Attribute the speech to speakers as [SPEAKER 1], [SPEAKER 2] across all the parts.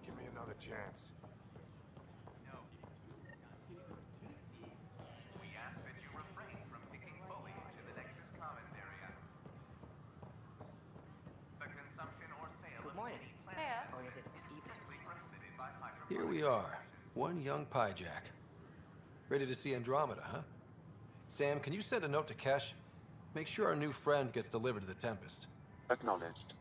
[SPEAKER 1] Give me another chance.
[SPEAKER 2] No. We ask that you refrain from picking foliage in the Nexus Commons area. The consumption or sale
[SPEAKER 3] Good
[SPEAKER 2] of
[SPEAKER 3] morning.
[SPEAKER 2] any plant
[SPEAKER 3] Or is it
[SPEAKER 2] is
[SPEAKER 3] evening?
[SPEAKER 2] strictly prohibited by hydroponics.
[SPEAKER 4] Here we are, one young pyjack. Ready to see Andromeda, huh? Sam, can you send a note to Kesh? Make sure our new friend gets delivered to the Tempest.
[SPEAKER 1] Acknowledged.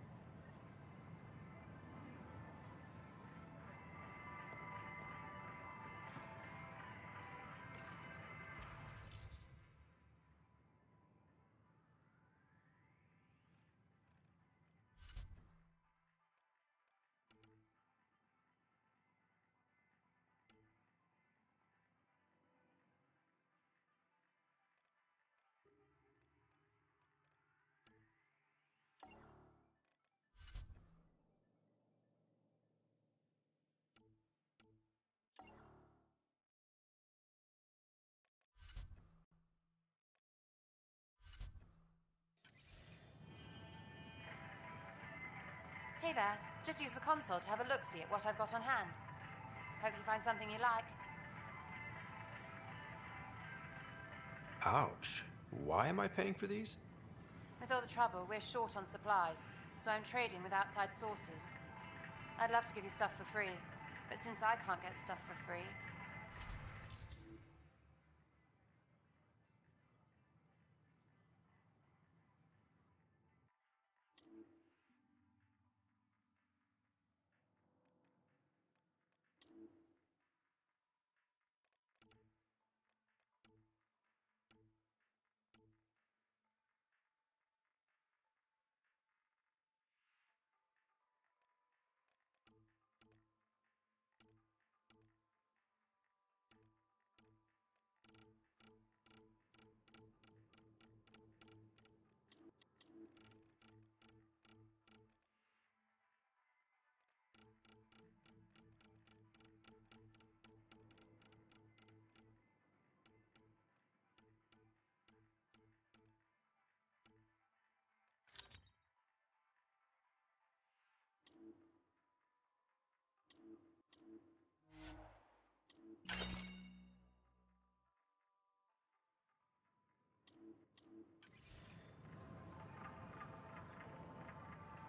[SPEAKER 5] Hey there, just use the console to have a look-see at what I've got on hand. Hope you find something you like.
[SPEAKER 4] Ouch. Why am I paying for these?
[SPEAKER 5] With all the trouble, we're short on supplies, so I'm trading with outside sources. I'd love to give you stuff for free, but since I can't get stuff for free...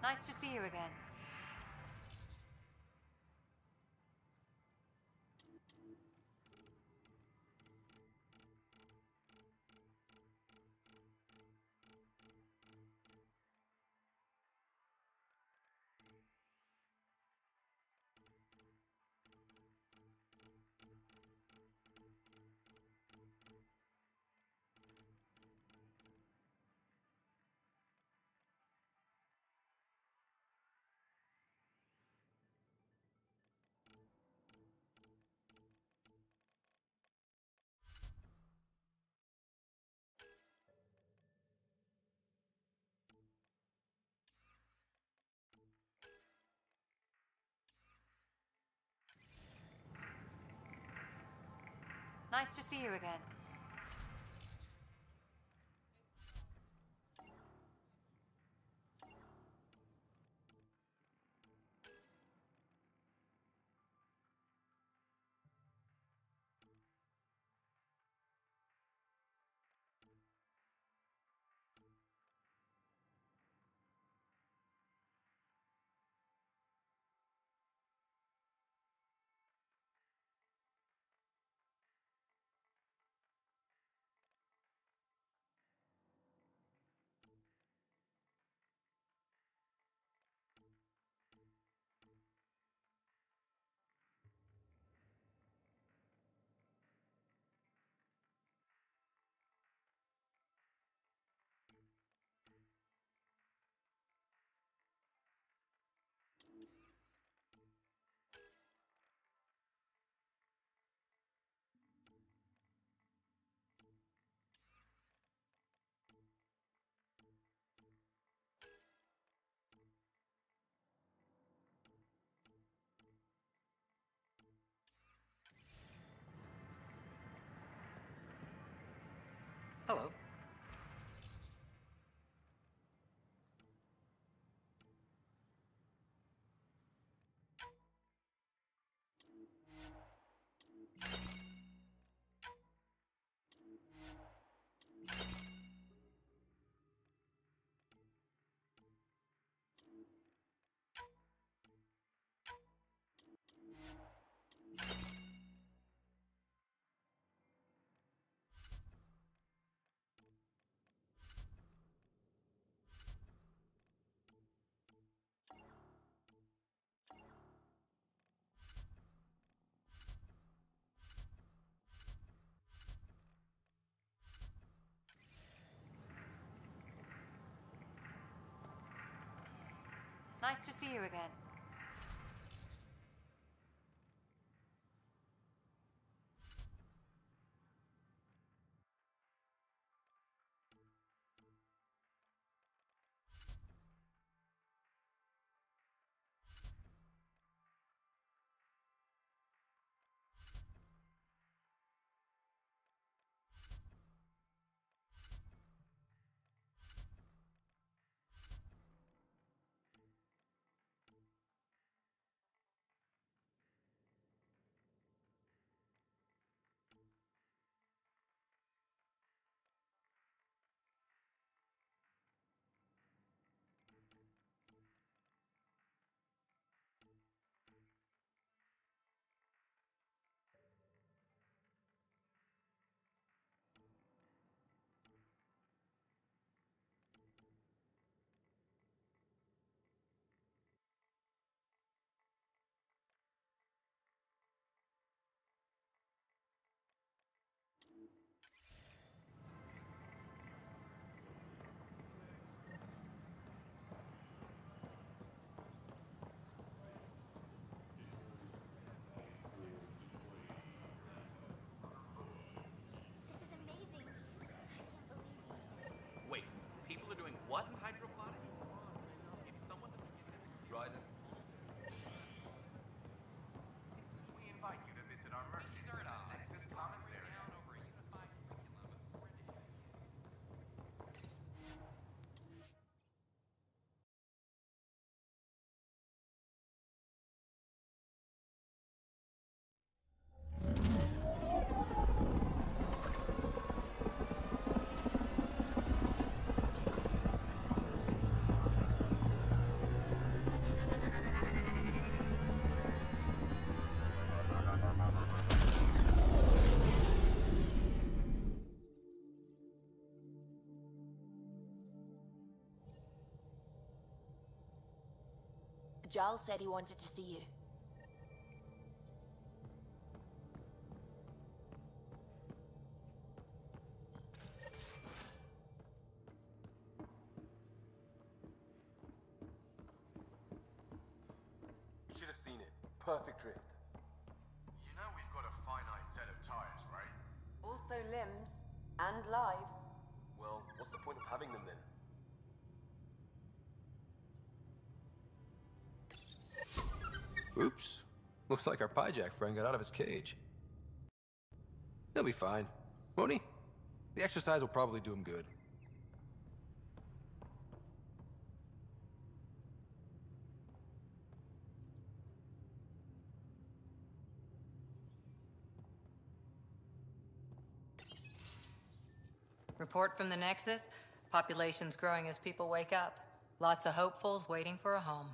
[SPEAKER 5] Nice to see you again. Nice to see you again.
[SPEAKER 3] Hello.
[SPEAKER 5] Nice to see you again.
[SPEAKER 3] Giles said he wanted to see you.
[SPEAKER 1] Should have seen it. Perfect drift.
[SPEAKER 2] You know we've got a finite set of tires, right?
[SPEAKER 3] Also limbs and lives.
[SPEAKER 1] Well, what's the point of having them then?
[SPEAKER 4] Oops. Looks like our Pyjack friend got out of his cage. He'll be fine, won't he? The exercise will probably do him good.
[SPEAKER 6] Report from the Nexus. Population's growing as people wake up. Lots of hopefuls waiting for a home.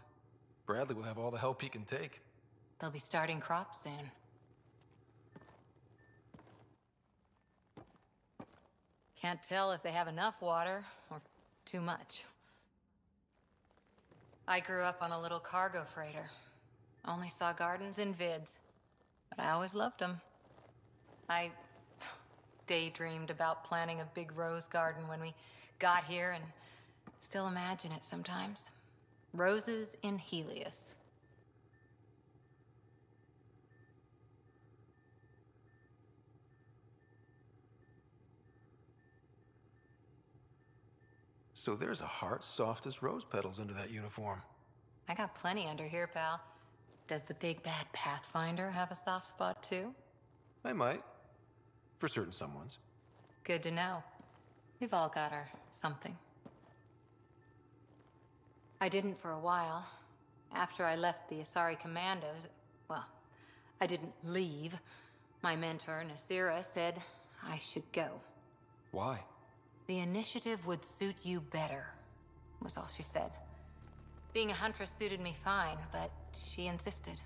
[SPEAKER 4] Bradley will have all the help he can take.
[SPEAKER 6] They'll be starting crops soon. Can't tell if they have enough water or too much. I grew up on a little cargo freighter. Only saw gardens in vids, but I always loved them. I daydreamed about planting a big rose garden when we got here and still imagine it sometimes. Roses in Helios.
[SPEAKER 4] So there's a heart soft as rose petals under that uniform.
[SPEAKER 6] I got plenty under here, pal. Does the big bad Pathfinder have a soft spot too?
[SPEAKER 4] I might. For certain someones.
[SPEAKER 6] Good to know. We've all got our something. I didn't for a while. After I left the Asari Commandos, well, I didn't leave. My mentor, Nasira, said I should go.
[SPEAKER 4] Why?
[SPEAKER 6] The initiative would suit you better, was all she said. Being a huntress suited me fine, but she insisted.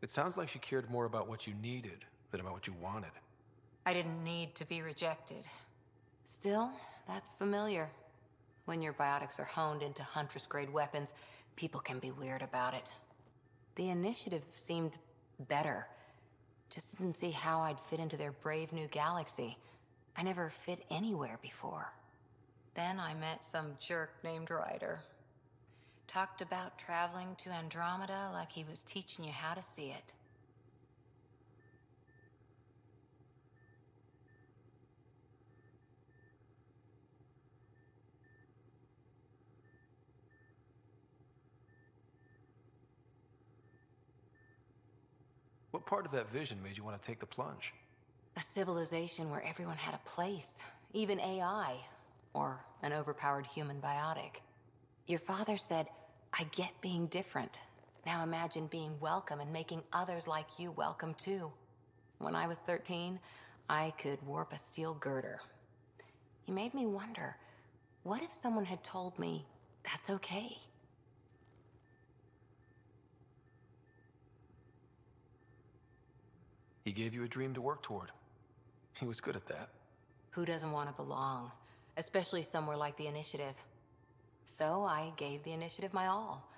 [SPEAKER 4] It sounds like she cared more about what you needed than about what you wanted.
[SPEAKER 6] I didn't need to be rejected. Still, that's familiar. When your biotics are honed into Huntress-grade weapons, people can be weird about it. The initiative seemed better. Just didn't see how I'd fit into their brave new galaxy. I never fit anywhere before. Then I met some jerk named Ryder. Talked about traveling to Andromeda like he was teaching you how to see it.
[SPEAKER 4] What part of that vision made you want to take the plunge?
[SPEAKER 6] A civilization where everyone had a place, even AI, or an overpowered human biotic. Your father said, I get being different. Now imagine being welcome and making others like you welcome too. When I was 13, I could warp a steel girder. He made me wonder, what if someone had told me that's okay?
[SPEAKER 4] He gave you a dream to work toward. He was good at that.
[SPEAKER 6] Who doesn't want to belong? Especially somewhere like the Initiative. So I gave the Initiative my all.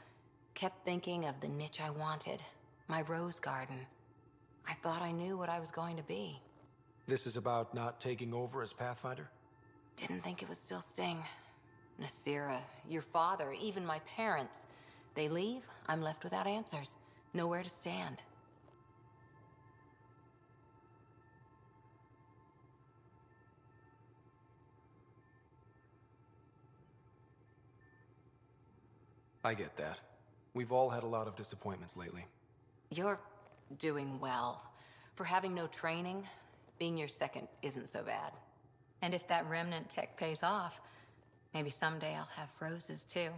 [SPEAKER 6] Kept thinking of the niche I wanted. My rose garden. I thought I knew what I was going to be.
[SPEAKER 4] This is about not taking over as Pathfinder?
[SPEAKER 6] Didn't think it would still sting. Nasira, your father, even my parents. They leave, I'm left without answers. Nowhere to stand.
[SPEAKER 4] I get that. We've all had a lot of disappointments lately.
[SPEAKER 6] You're doing well. For having no training, being your second isn't so bad. And if that remnant tech pays off, maybe someday I'll have roses too.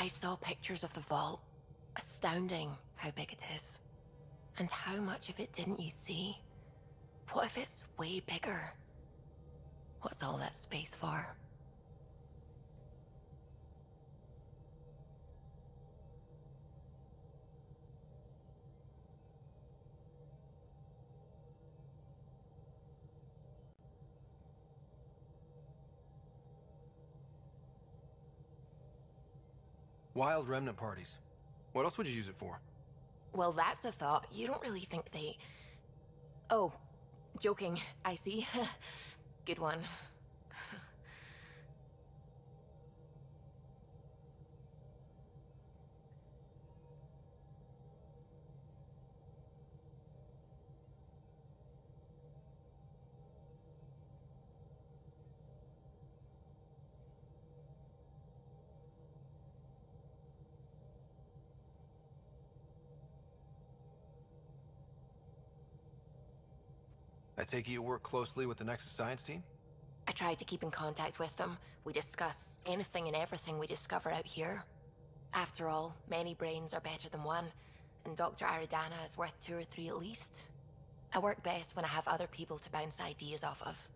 [SPEAKER 6] I saw pictures of the vault. Astounding how big it is. And how much of it didn't you see? What if it's way bigger? What's all that space for?
[SPEAKER 4] Wild remnant parties. What else would you use it for?
[SPEAKER 6] Well, that's a thought. You don't really think they... Oh, joking, I see. Good one.
[SPEAKER 4] I take it you work closely with the Nexus science team?
[SPEAKER 6] I try to keep in contact with them. We discuss anything and everything we discover out here. After all, many brains are better than one, and Dr. Aridana is worth 2 or 3 at least. I work best when I have other people to bounce ideas off of.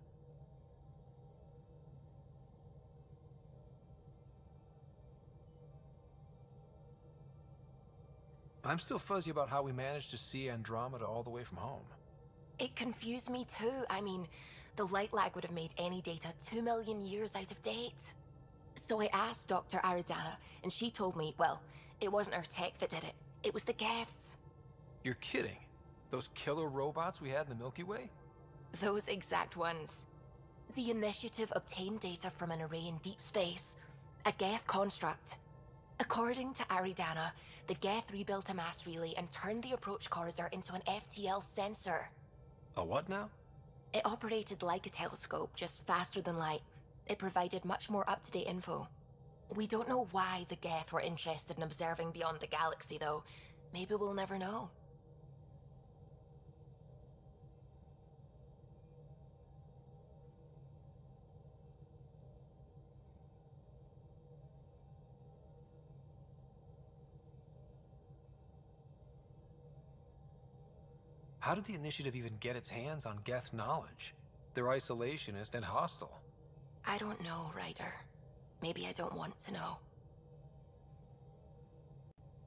[SPEAKER 4] I'm still fuzzy about how we managed to see Andromeda all the way from home.
[SPEAKER 6] It confused me too. I mean, the light lag would have made any data 2 million years out of date. So I asked Dr. Aridana, and she told me, well, it wasn't her tech that did it. It was the Geths.
[SPEAKER 4] You're kidding. Those killer robots we had in the Milky Way?
[SPEAKER 6] Those exact ones. The initiative obtained data from an array in deep space, a Geth construct. According to Aridana, the Geth rebuilt a mass relay and turned the approach corridor into an FTL sensor.
[SPEAKER 4] A what now?
[SPEAKER 6] It operated like a telescope, just faster than light. It provided much more up-to-date info. We don't know why the Geth were interested in observing beyond the galaxy, though. Maybe we'll never know.
[SPEAKER 4] How did the initiative even get its hands on Geth knowledge? They're isolationist and hostile.
[SPEAKER 6] I don't know, Ryder. Maybe I don't want to know.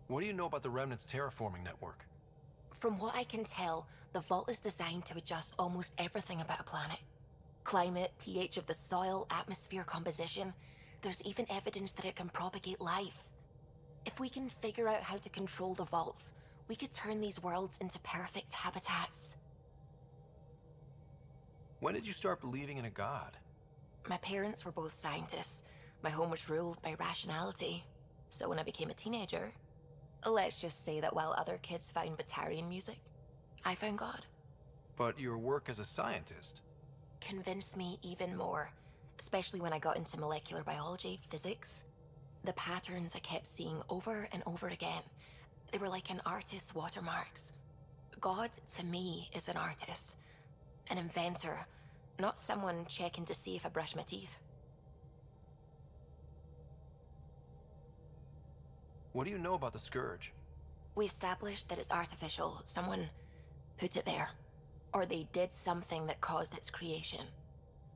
[SPEAKER 4] What do you know about the Remnant's terraforming network?
[SPEAKER 6] From what I can tell, the vault is designed to adjust almost everything about a planet. Climate, pH of the soil, atmosphere composition. There's even evidence that it can propagate life. If we can figure out how to control the vaults, we could turn these worlds into perfect habitats.
[SPEAKER 4] When did you start believing in a god?
[SPEAKER 6] My parents were both scientists. My home was ruled by rationality. So when I became a teenager, let's just say that while other kids found Batarian music, I found God.
[SPEAKER 4] But your work as a scientist?
[SPEAKER 6] Convinced me even more, especially when I got into molecular biology, physics. The patterns I kept seeing over and over again, they were like an artist's watermarks. God, to me, is an artist. An inventor, not someone checking to see if I brush my teeth.
[SPEAKER 4] What do you know about the Scourge?
[SPEAKER 6] We established that it's artificial. Someone put it there. Or they did something that caused its creation.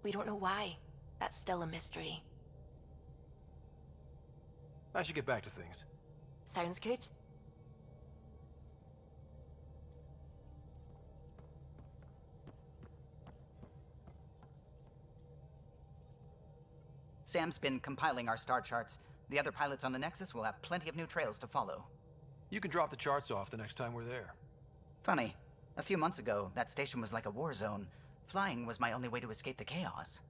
[SPEAKER 6] We don't know why. That's still a mystery.
[SPEAKER 4] I should get back to things.
[SPEAKER 6] Sounds good.
[SPEAKER 7] Sam's been compiling our star charts. The other pilots on the Nexus will have plenty of new trails to follow.
[SPEAKER 4] You can drop the charts off the next time we're there.
[SPEAKER 7] Funny, a few months ago, that station was like a war zone. Flying was my only way to escape the chaos.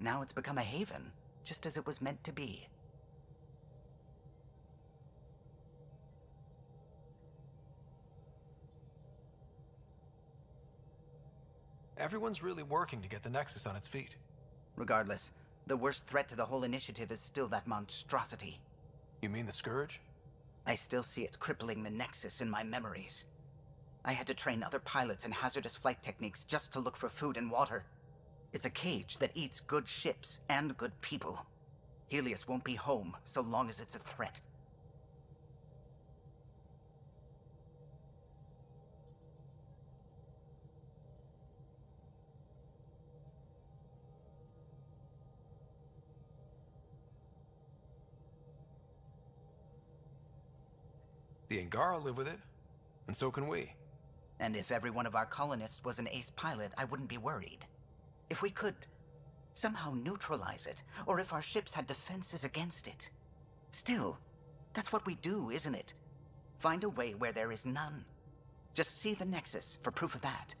[SPEAKER 7] Now it's become a haven, just as it was meant to be.
[SPEAKER 4] Everyone's really working to get the Nexus on its feet.
[SPEAKER 7] Regardless, the worst threat to the whole initiative is still that monstrosity.
[SPEAKER 4] You mean the Scourge?
[SPEAKER 7] I still see it crippling the Nexus in my memories. I had to train other pilots in hazardous flight techniques just to look for food and water. It's a cage that eats good ships and good people. Helios won't be home so long as it's a threat.
[SPEAKER 4] The Angara live with it, and so can we.
[SPEAKER 7] And if every one of our colonists was an ace pilot, I wouldn't be worried. If we could somehow neutralize it, or if our ships had defenses against it. Still, that's what we do, isn't it? Find a way where there is none. Just see the Nexus for proof of that.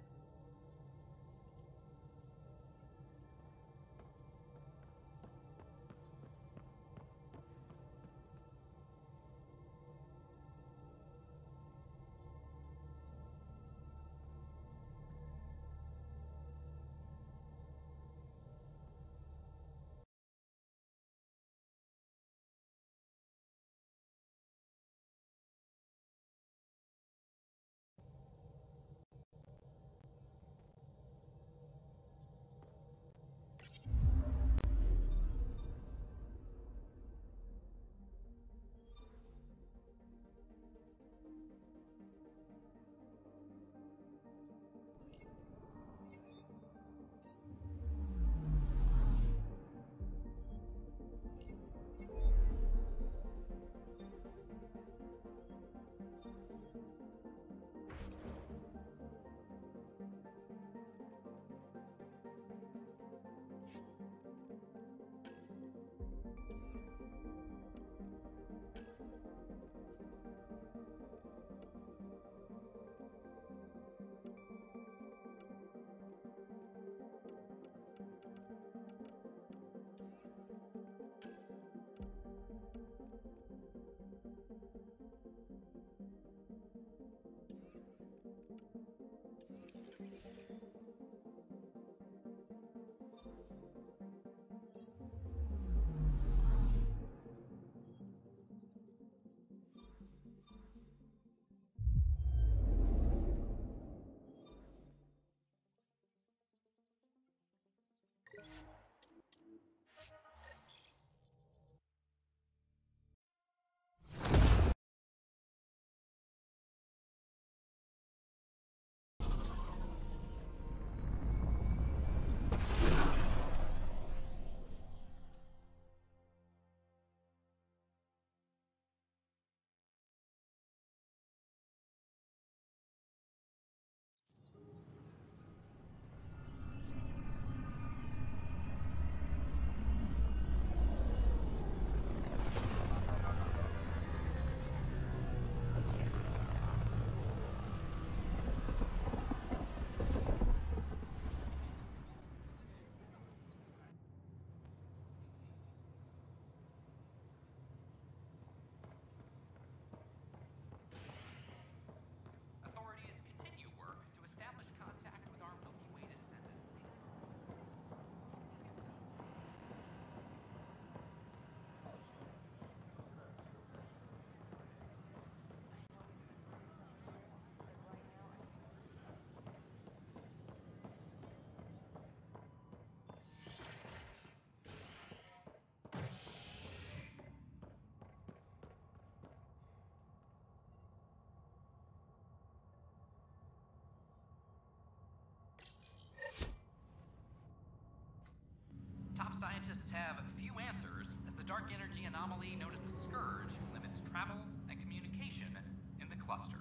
[SPEAKER 2] Top scientists have few answers, as the dark energy anomaly known as the Scourge limits travel and communication in the cluster.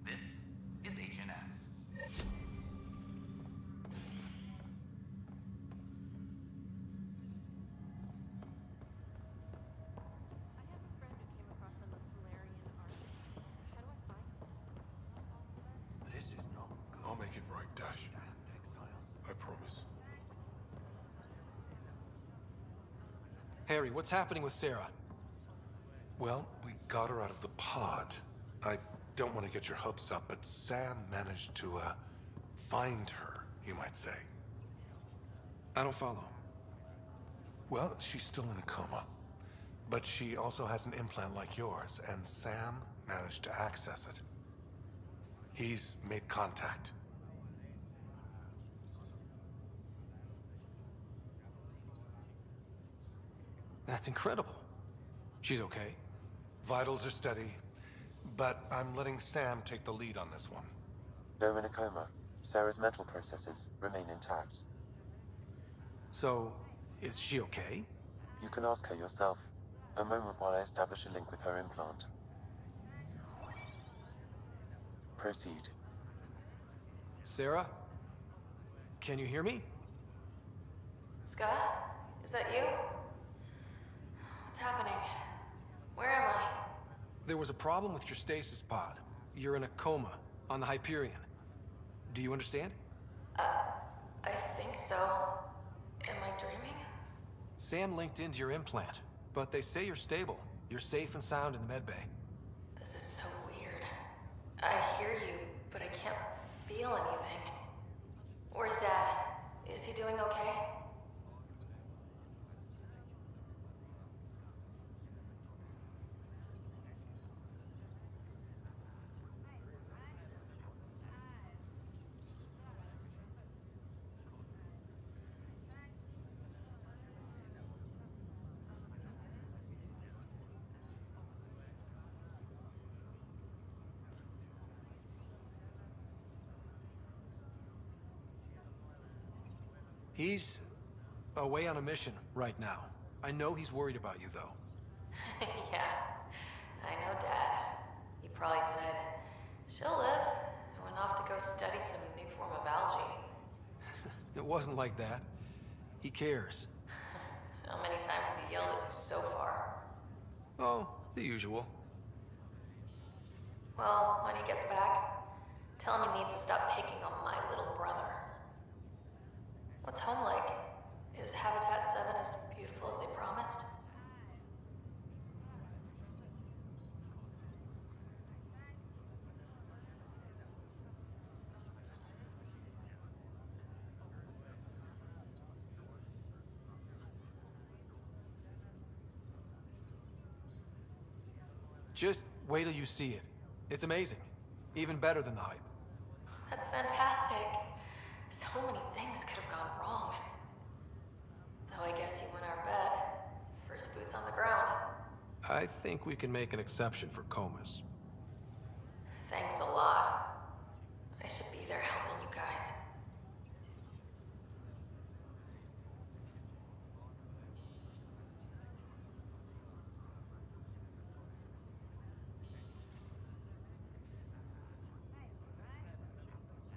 [SPEAKER 2] This is HNS.
[SPEAKER 1] This is not good.
[SPEAKER 8] I'll make it right, Dash. I promise.
[SPEAKER 4] Harry, what's happening with Sarah?
[SPEAKER 8] Well, we got her out of the pod. I don't want to get your hopes up, but Sam managed to, find her, you might say.
[SPEAKER 4] I don't follow.
[SPEAKER 8] Well, she's still in a coma. But she also has an implant like yours, and Sam managed to access it. He's made contact.
[SPEAKER 4] That's incredible. She's okay.
[SPEAKER 8] Vitals are steady, but I'm letting Sam take the lead on this one.
[SPEAKER 9] Though in a coma, Sarah's mental processes remain intact.
[SPEAKER 4] So, is she okay?
[SPEAKER 9] You can ask her yourself. A moment while I establish a link with her implant. Proceed.
[SPEAKER 4] Sarah? Can you hear me?
[SPEAKER 6] Scott? Is that you? What's happening? Where am I?
[SPEAKER 4] There was a problem with your stasis pod. You're in a coma on the Hyperion. Do you understand?
[SPEAKER 6] I think so. Am I dreaming?
[SPEAKER 4] Sam linked into your implant, but they say you're stable. You're safe and sound in the medbay.
[SPEAKER 6] This is so weird. I hear you, but I can't feel anything. Where's Dad? Is he doing okay?
[SPEAKER 4] He's away on a mission right now. I know he's worried about you, though.
[SPEAKER 6] Yeah, I know Dad. He probably said, she'll live, and went off to go study some new form of algae.
[SPEAKER 4] It wasn't like that. He cares.
[SPEAKER 6] How many times has he yelled at you so far?
[SPEAKER 4] Oh, the usual.
[SPEAKER 6] Well, when he gets back, tell him he needs to stop picking on my little brother. What's home like? Is Habitat 7 as beautiful as they promised?
[SPEAKER 4] Just wait till you see it. It's amazing. Even better than the hype.
[SPEAKER 6] That's fantastic. So many things could have gone wrong. Though I guess you went our bed. First boots on the ground.
[SPEAKER 4] I think we can make an exception for comas.
[SPEAKER 6] Thanks a lot. I should be there helping you guys.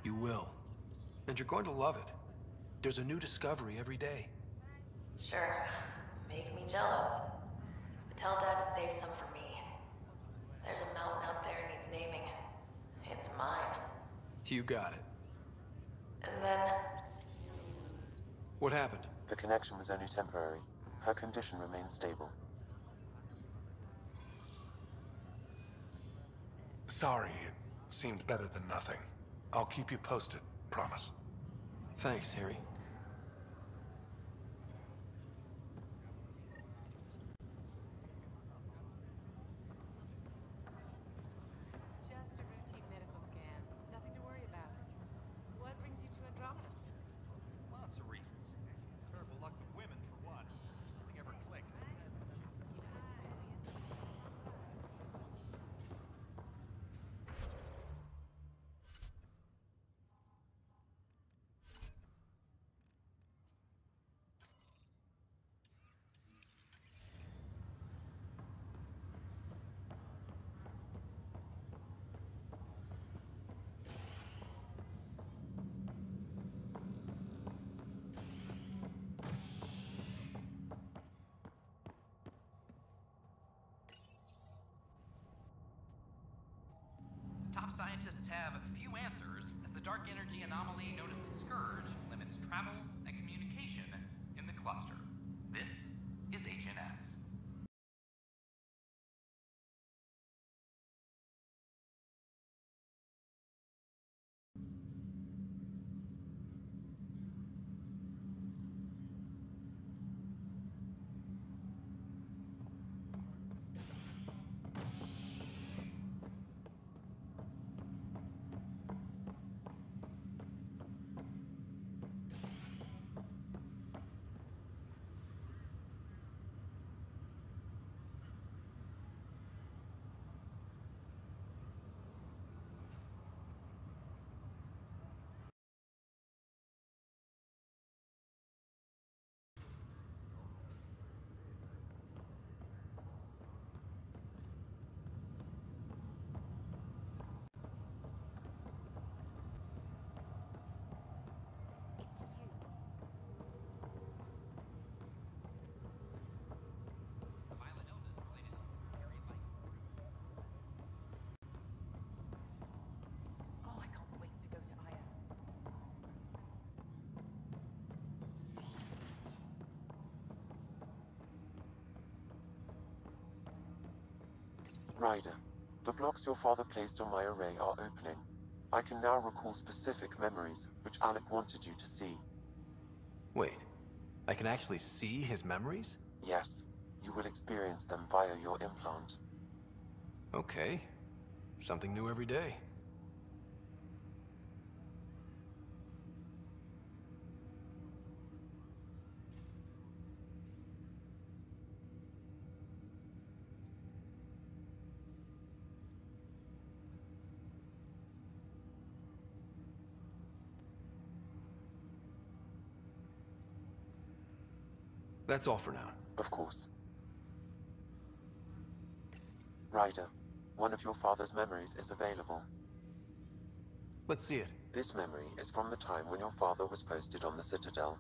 [SPEAKER 4] You will. And you're going to love it. There's a new discovery every day.
[SPEAKER 6] Sure. Make me jealous. But tell Dad to save some for me. There's a mountain out there needs naming. It's mine.
[SPEAKER 4] You got it.
[SPEAKER 6] And then...
[SPEAKER 4] What happened?
[SPEAKER 9] The connection was only temporary. Her condition remains stable.
[SPEAKER 8] Sorry, it seemed better than nothing. I'll keep you posted, promise.
[SPEAKER 4] Thanks, Harry.
[SPEAKER 10] Just a routine medical scan. Nothing to worry about. What brings you to Andromeda?
[SPEAKER 1] Lots of reasons. Terrible luck with women, for one. Nothing ever clicked.
[SPEAKER 2] Top scientists have few answers, as the dark energy anomaly known as the Scourge limits travel and communication in the cluster. This is HNS.
[SPEAKER 9] Ryder, the blocks your father placed on my array are opening. I can now recall specific memories, which Alec wanted you to see.
[SPEAKER 4] Wait, I can actually see his memories?
[SPEAKER 9] Yes, you will experience them via your implant.
[SPEAKER 4] Okay. Something new every day. That's all for now.
[SPEAKER 9] Of course. Ryder, one of your father's memories is available.
[SPEAKER 4] Let's see it.
[SPEAKER 9] This memory is from the time when your father was posted on the Citadel.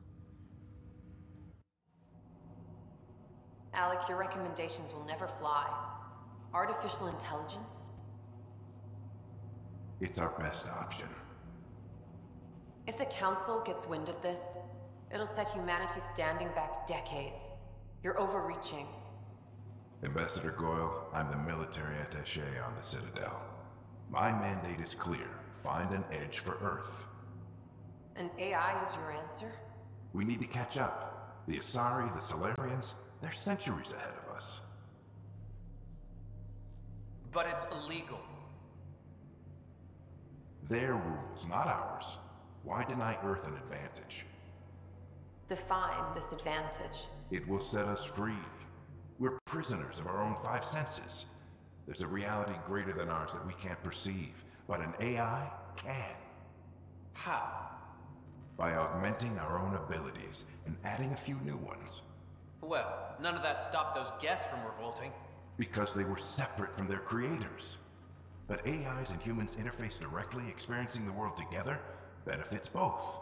[SPEAKER 3] Alec, your recommendations will never fly. Artificial intelligence?
[SPEAKER 11] It's our best option.
[SPEAKER 3] If the Council gets wind of this, it'll set humanity standing back decades. You're overreaching.
[SPEAKER 11] Ambassador Goyle, I'm the military attaché on the Citadel. My mandate is clear. Find an edge for Earth.
[SPEAKER 3] And AI is your answer?
[SPEAKER 11] We need to catch up. The Asari, the Solarians, they're centuries ahead of us.
[SPEAKER 1] But it's illegal.
[SPEAKER 11] Their rules, not ours. Why deny Earth an advantage?
[SPEAKER 3] Define this advantage.
[SPEAKER 11] It will set us free. We're prisoners of our own five senses. There's a reality greater than ours that we can't perceive, but an AI can.
[SPEAKER 1] How?
[SPEAKER 11] By augmenting our own abilities and adding a few new ones.
[SPEAKER 1] Well, none of that stopped those Geth from revolting.
[SPEAKER 11] Because they were separate from their creators. But AIs and humans interface directly, experiencing the world together, benefits both.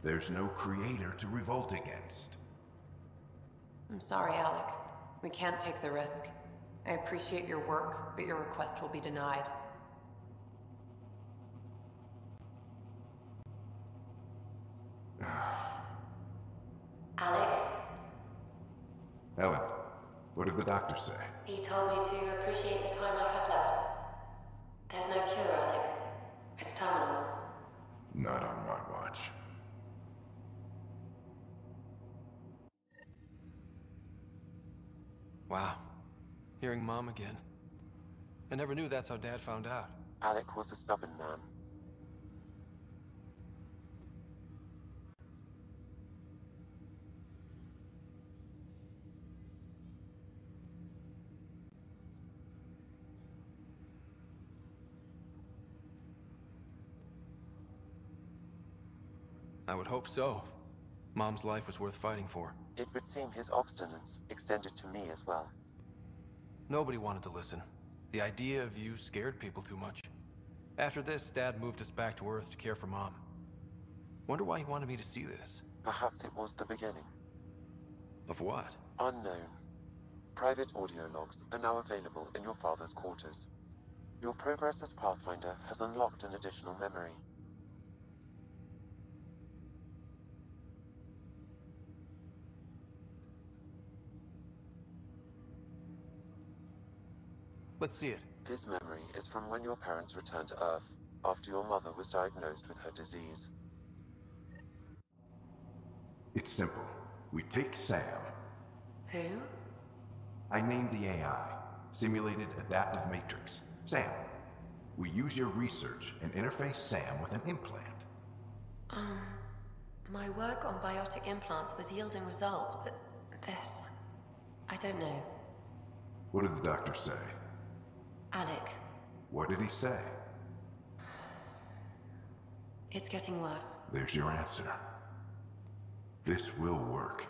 [SPEAKER 11] There's no creator to revolt against.
[SPEAKER 3] I'm sorry, Alec. We can't take the risk. I appreciate your work, but your request will be denied.
[SPEAKER 12] Alec?
[SPEAKER 11] Ellen, what did the doctor say?
[SPEAKER 12] He told me to appreciate the time I have left. There's no cure, Alec. It's terminal.
[SPEAKER 11] Not on my watch.
[SPEAKER 4] Wow. Hearing Mom again. I never knew that's how Dad found out.
[SPEAKER 9] Alec was a stubborn man.
[SPEAKER 4] I would hope so. Mom's life was worth fighting for.
[SPEAKER 9] It would seem his obstinance extended to me as well.
[SPEAKER 4] Nobody wanted to listen. The idea of you scared people too much. After this, Dad moved us back to Earth to care for Mom. Wonder why he wanted me to see this.
[SPEAKER 9] Perhaps it was the beginning.
[SPEAKER 4] Of what?
[SPEAKER 9] Unknown. Private audio logs are now available in your father's quarters. Your progress as Pathfinder has unlocked an additional memory.
[SPEAKER 4] Let's see it.
[SPEAKER 9] This memory is from when your parents returned to Earth, after your mother was diagnosed with her disease.
[SPEAKER 11] It's simple. We take Sam.
[SPEAKER 3] Who?
[SPEAKER 11] I named the AI, Simulated Adaptive Matrix. Sam. We use your research and interface Sam with an implant.
[SPEAKER 12] My work on biotic implants was yielding results, but this... I don't know.
[SPEAKER 11] What did the doctor say?
[SPEAKER 12] Alec,
[SPEAKER 11] What did he say?
[SPEAKER 12] it's getting worse.
[SPEAKER 11] There's your answer. This will work.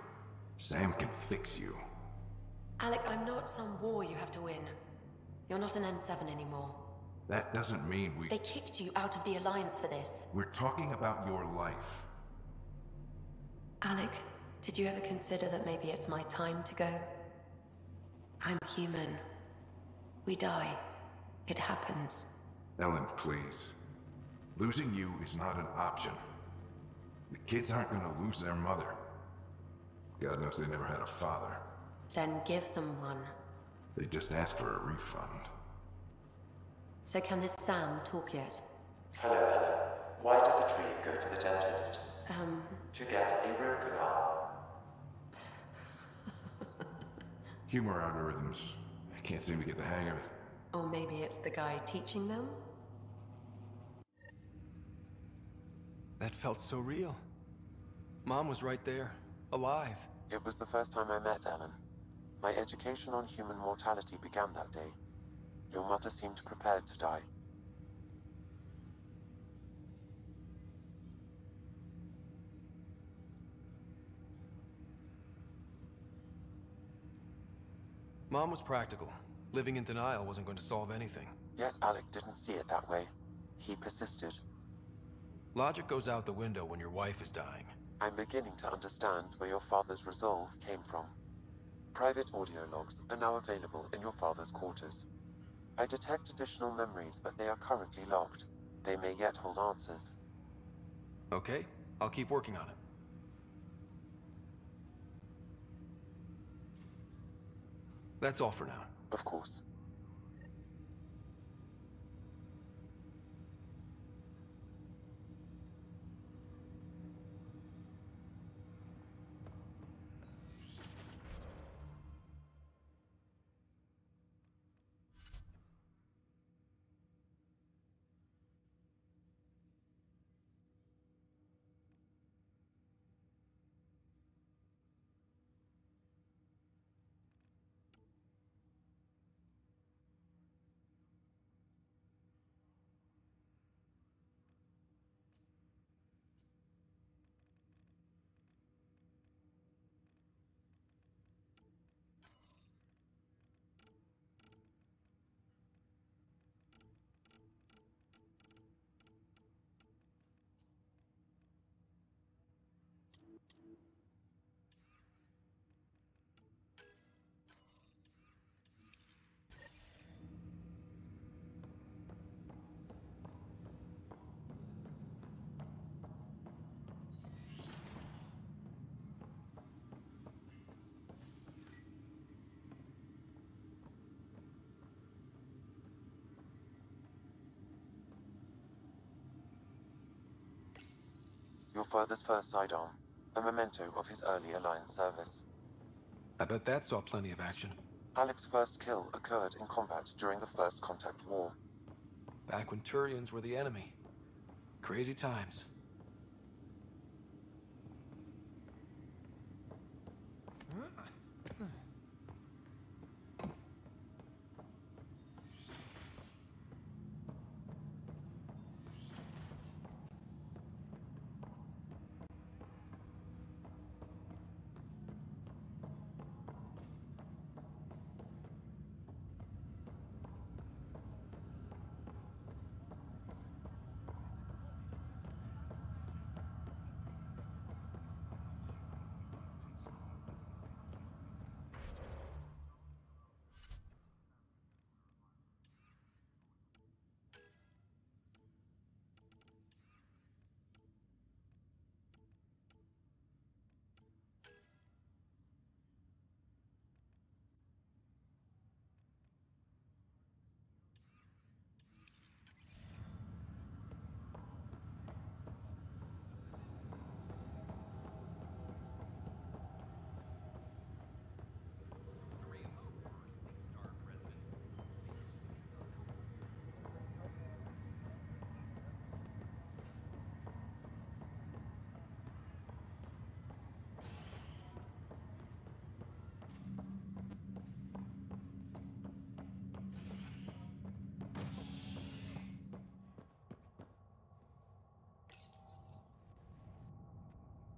[SPEAKER 11] Sam can fix you.
[SPEAKER 12] Alec, I'm not some war you have to win. You're not an N7 anymore.
[SPEAKER 11] That doesn't mean we...
[SPEAKER 12] They kicked you out of the Alliance for this.
[SPEAKER 11] We're talking about your life.
[SPEAKER 12] Alec, did you ever consider that maybe it's my time to go? I'm human. We die. It happens.
[SPEAKER 11] Ellen, please. Losing you is not an option. The kids aren't gonna lose their mother. God knows they never had a father.
[SPEAKER 12] Then give them one.
[SPEAKER 11] They just asked for a refund.
[SPEAKER 12] So can this Sam talk yet?
[SPEAKER 9] Hello, Helen. Why did the tree go to the dentist? To get a root canal.
[SPEAKER 11] Humor algorithms. I can't seem to get the hang of it.
[SPEAKER 12] Or maybe it's the guy teaching them?
[SPEAKER 4] That felt so real. Mom was right there, alive.
[SPEAKER 9] It was the first time I met Ellen. My education on human mortality began that day. Your mother seemed prepared to die.
[SPEAKER 4] Mom was practical. Living in denial wasn't going to solve anything.
[SPEAKER 9] Yet Alec didn't see it that way. He persisted.
[SPEAKER 4] Logic goes out the window when your wife is dying.
[SPEAKER 9] I'm beginning to understand where your father's resolve came from. Private audio logs are now available in your father's quarters. I detect additional memories, but they are currently locked. They may yet hold answers.
[SPEAKER 4] Okay, I'll keep working on it. That's all for now.
[SPEAKER 9] Of course. Your father's first sidearm, a memento of his early Alliance service.
[SPEAKER 4] I bet that saw plenty of action.
[SPEAKER 9] Alec's first kill occurred in combat during the First Contact War.
[SPEAKER 4] Back when Turians were the enemy. Crazy times.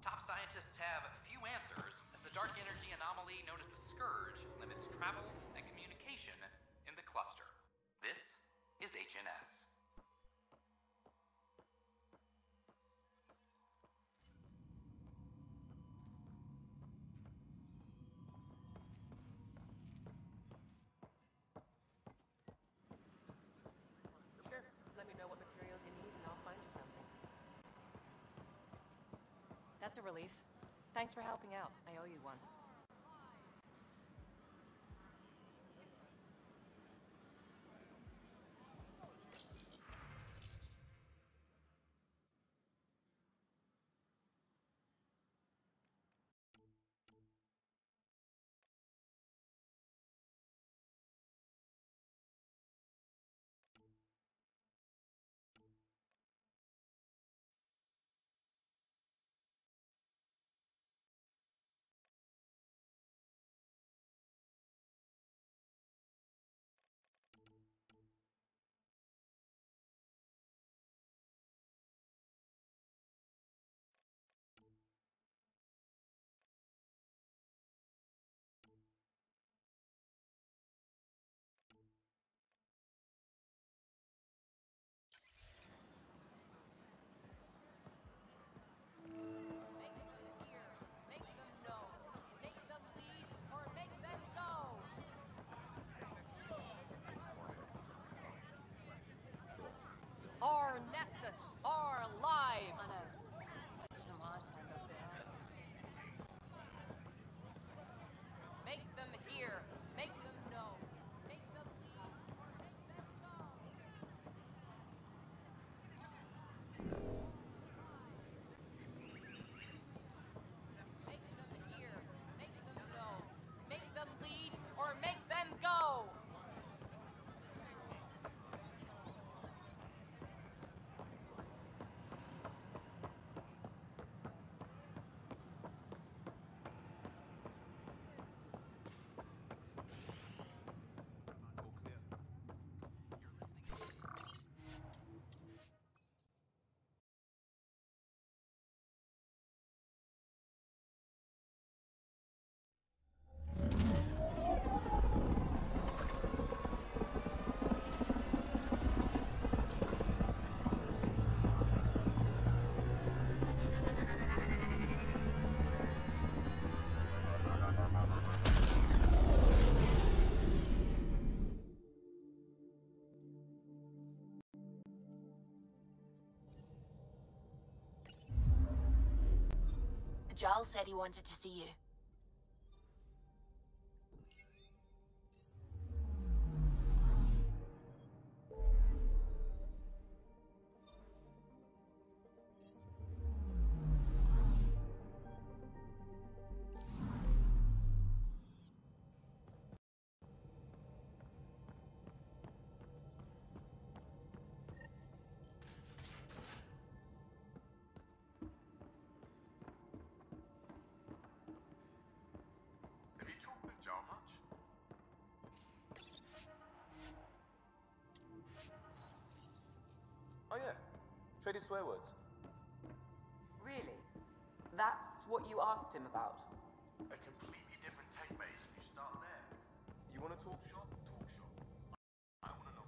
[SPEAKER 2] Top scientists have few answers as the dark energy anomaly known as the Scourge limits travel and communication in the cluster. This is HNS.
[SPEAKER 10] Sure. Let me know what materials you need and I'll find you something. That's a relief. Thanks for helping out. I owe you one.
[SPEAKER 13] Giles said he wanted to see you.
[SPEAKER 14] Oh yeah, traded swear words.
[SPEAKER 15] Really? That's what you asked him about?
[SPEAKER 14] A completely different tech base. You start there. You want to talk shop? Talk shop. I want to know.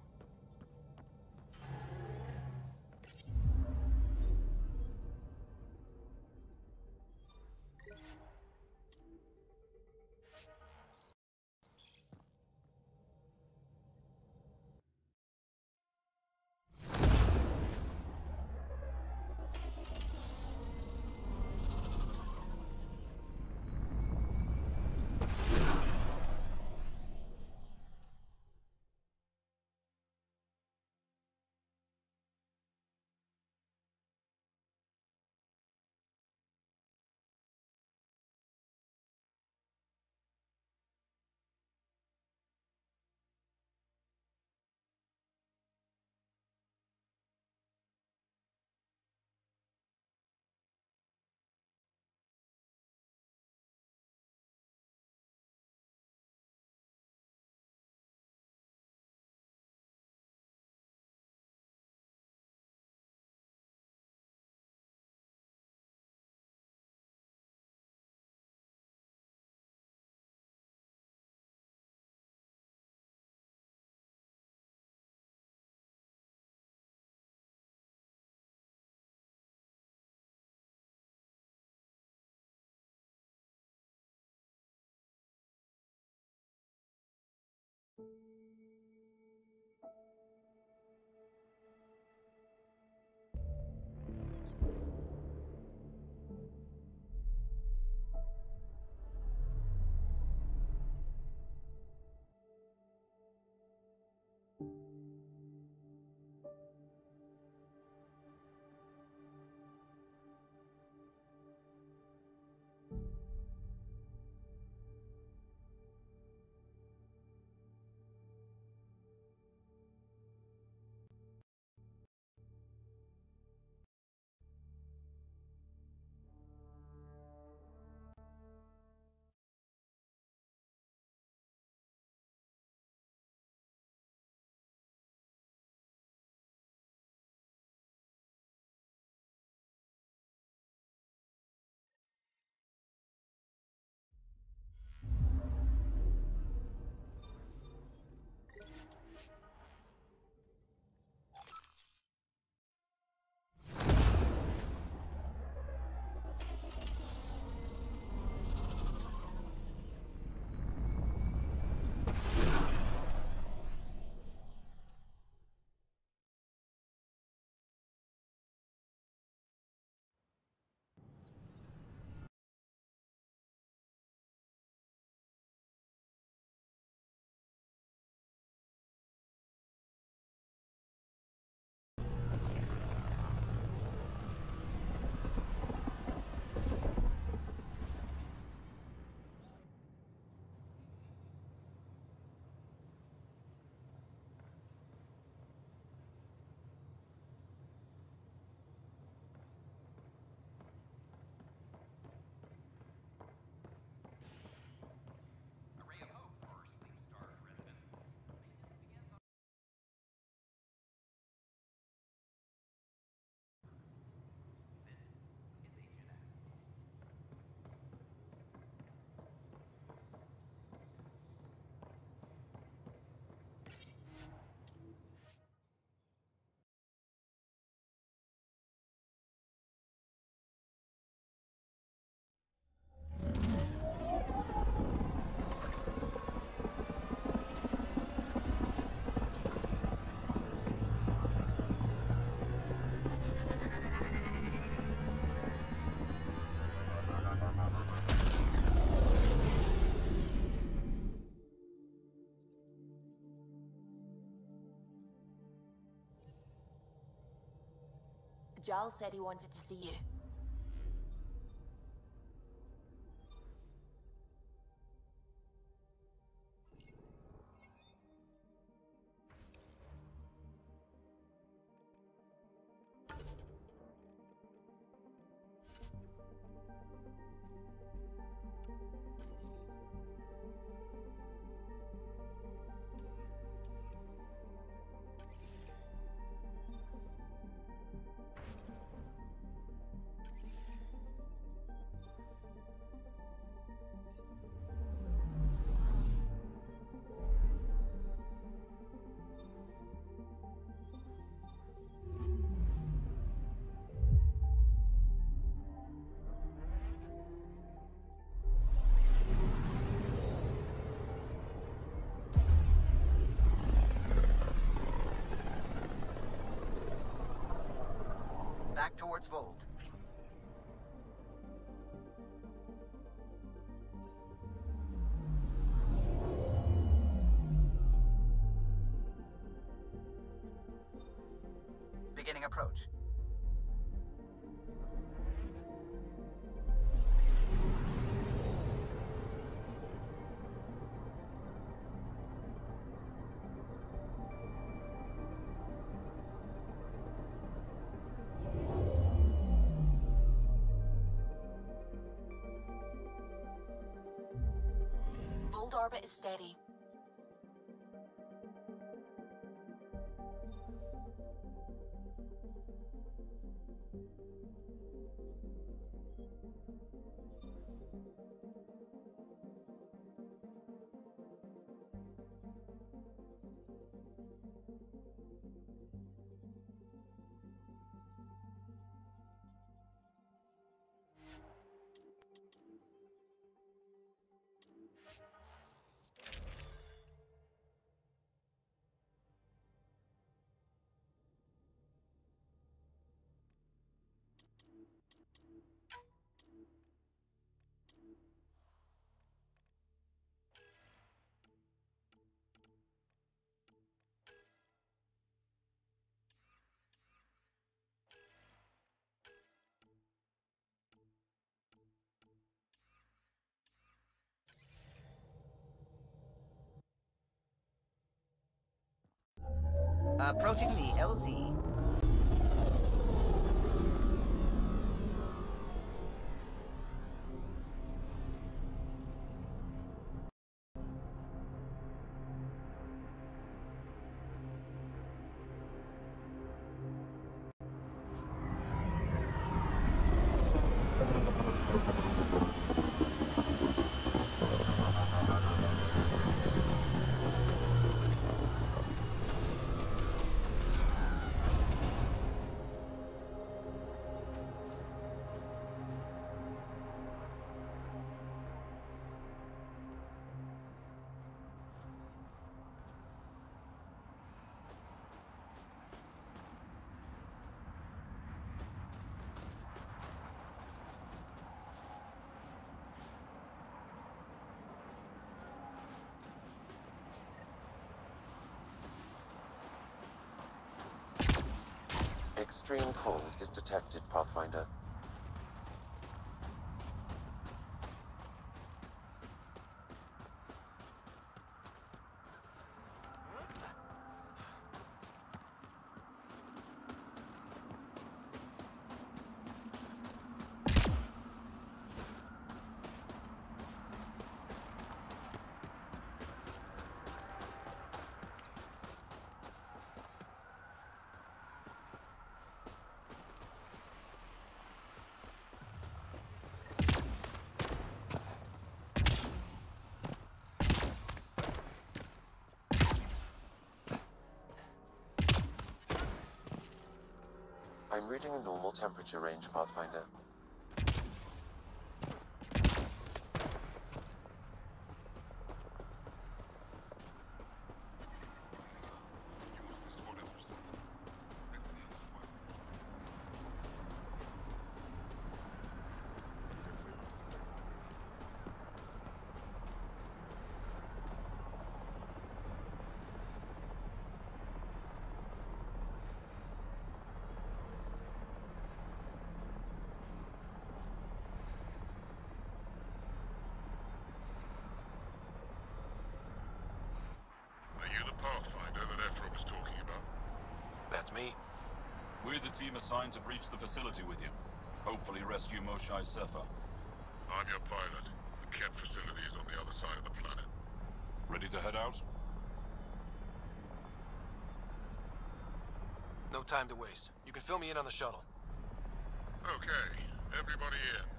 [SPEAKER 13] Giles said he wanted to see you.
[SPEAKER 7] Back towards Vold. Beginning approach.
[SPEAKER 13] Vold orbit is steady.
[SPEAKER 7] Approaching the LZ.
[SPEAKER 9] Extreme cold is detected, Pathfinder. I'm reading a normal temperature range, Pathfinder.
[SPEAKER 16] the Pathfinder that Ephra was talking about?
[SPEAKER 4] That's me.
[SPEAKER 17] We're the team assigned to breach the facility with you. Hopefully rescue Moshae Sefa.
[SPEAKER 16] I'm your pilot. The Ket facility is on the other side of the planet.
[SPEAKER 17] Ready to head out?
[SPEAKER 4] No time to waste. You can fill me in on the shuttle.
[SPEAKER 16] Okay, everybody in.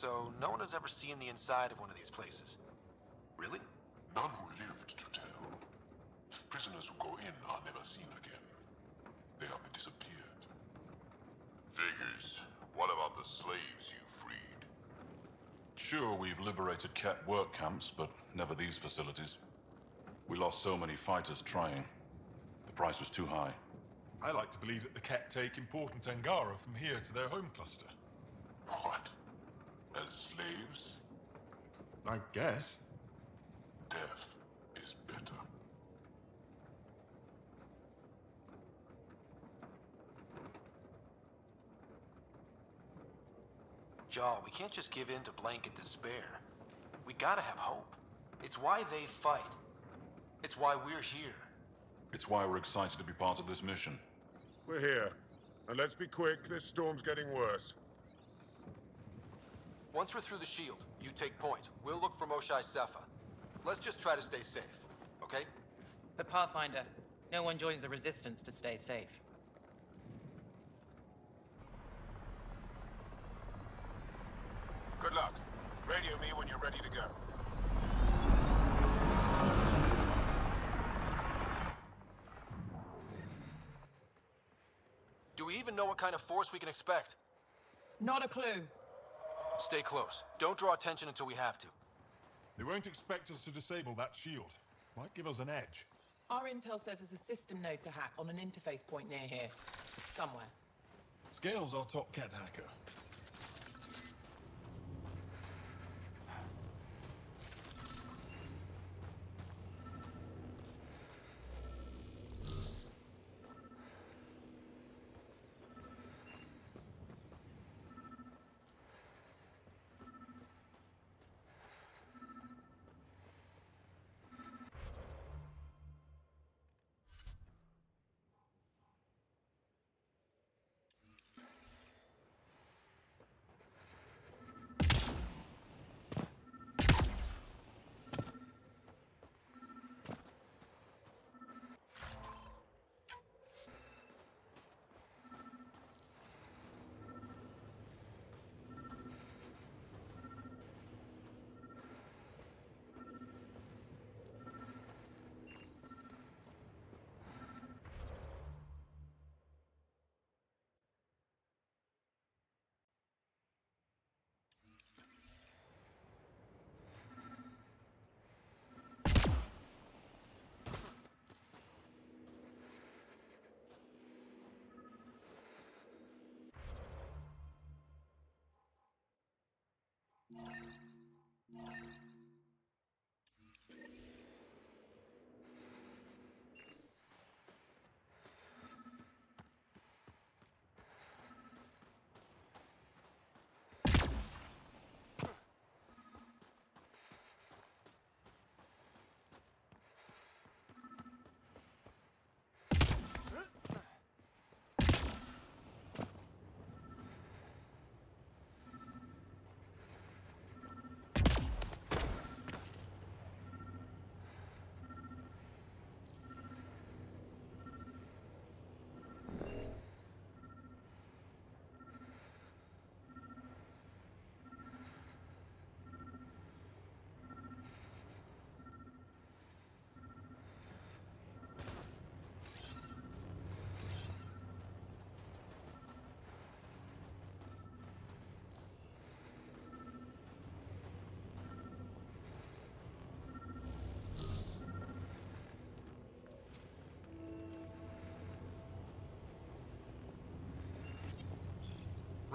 [SPEAKER 4] So, no one has ever seen the inside of one of these places. Really?
[SPEAKER 16] None who lived to tell. Prisoners who go in are never seen again. They have disappeared. Figures. What about the slaves you freed?
[SPEAKER 17] Sure, we've liberated Ket work camps, but never these facilities. We lost so many fighters trying. The price was too high.
[SPEAKER 18] I like to believe that the Ket take important Angara from here to their home cluster.
[SPEAKER 16] What? As slaves?
[SPEAKER 18] I guess.
[SPEAKER 16] Death is better.
[SPEAKER 4] Jaw, we can't just give in to blanket despair. We gotta have hope. It's why they fight. It's why we're here.
[SPEAKER 17] It's why we're excited to be part of this mission.
[SPEAKER 16] We're here. And let's be quick, this storm's getting worse.
[SPEAKER 4] Once we're through the shield, you take point. We'll look for Moshae Sefa. Let's just try to stay safe, okay?
[SPEAKER 19] But Pathfinder, no one joins the Resistance to stay safe.
[SPEAKER 16] Good luck. Radio me when you're ready to go.
[SPEAKER 4] Do we even know what kind of force we can expect?
[SPEAKER 19] Not a clue.
[SPEAKER 4] Stay close. Don't draw attention until we have to.
[SPEAKER 18] They won't expect us to disable that shield. Might give us an edge.
[SPEAKER 19] Our intel says there's a system node to hack on an interface point near here. Somewhere.
[SPEAKER 18] Scale's our top Ket hacker.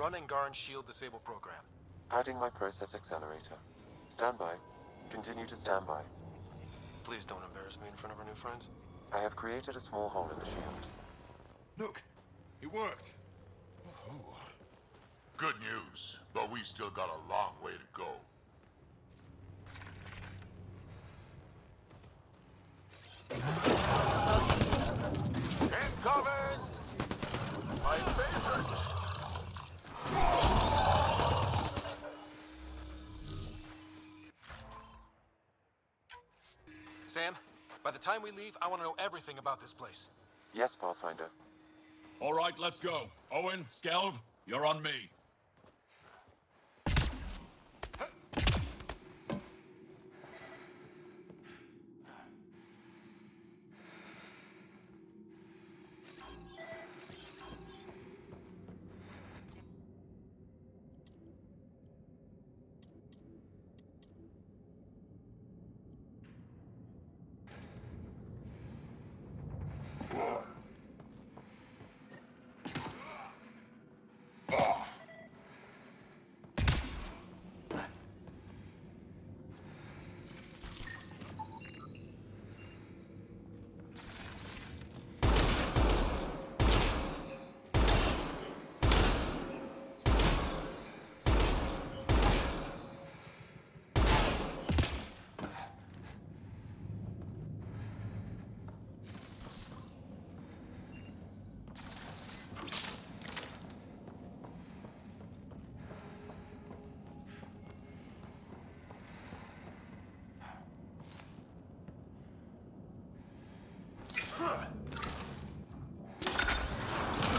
[SPEAKER 4] Run Angaran's shield disable program.
[SPEAKER 9] Adding my process accelerator. Stand by. Continue to stand by.
[SPEAKER 4] Please don't embarrass me in front of our new friends.
[SPEAKER 9] I have created a small hole in the shield.
[SPEAKER 18] Look, it worked.
[SPEAKER 16] Good news, but we still got a long way to go. Incoming! My favorite!
[SPEAKER 4] Sam, by the time we leave, I want to know everything about this place.
[SPEAKER 9] Yes, Pathfinder.
[SPEAKER 17] All right, let's go. Owen, Skelv, you're on me.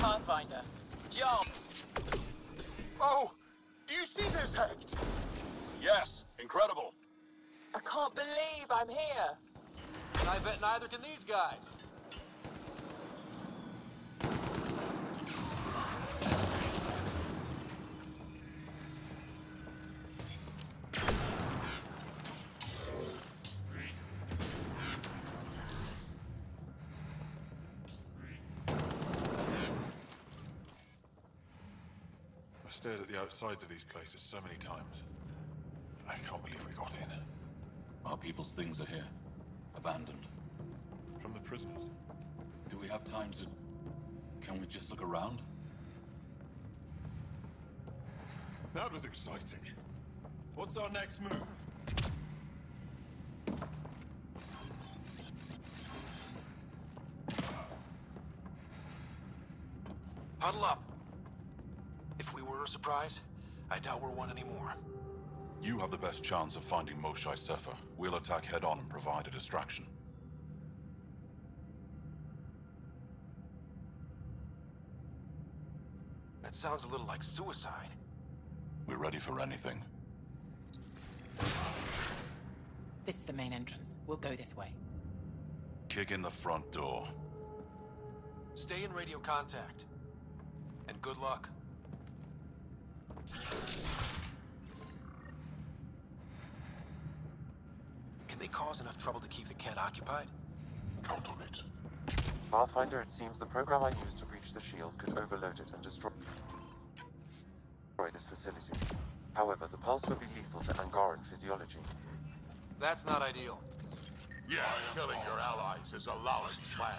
[SPEAKER 19] Pathfinder, jump!
[SPEAKER 14] Oh, do you see this, Hect?
[SPEAKER 17] Yes, incredible.
[SPEAKER 19] I can't believe I'm here!
[SPEAKER 4] And I bet neither can these guys.
[SPEAKER 18] I've stared at the outsides of these places so many times. I can't believe we got in.
[SPEAKER 17] Our people's things are here. Abandoned.
[SPEAKER 18] From the prisoners.
[SPEAKER 17] Do we have time to... Can we just look around?
[SPEAKER 18] That was exciting. What's our next move?
[SPEAKER 4] Huddle up. If we were a surprise, I doubt we're one anymore.
[SPEAKER 17] You have the best chance of finding Moshae Sefer. We'll attack head-on and provide a distraction.
[SPEAKER 4] That sounds a little like suicide.
[SPEAKER 17] We're ready for anything.
[SPEAKER 19] This is the main entrance. We'll go this way.
[SPEAKER 17] Kick in the front door.
[SPEAKER 4] Stay in radio contact. And good luck. Can they cause enough trouble to keep the Kett occupied?
[SPEAKER 16] Count on it.
[SPEAKER 9] Pathfinder, it seems the program I used to breach the shield could overload it and destroy this facility. However, the pulse would be lethal to Angaran physiology.
[SPEAKER 4] That's not ideal.
[SPEAKER 16] Yeah, killing your allies is a lousy plan.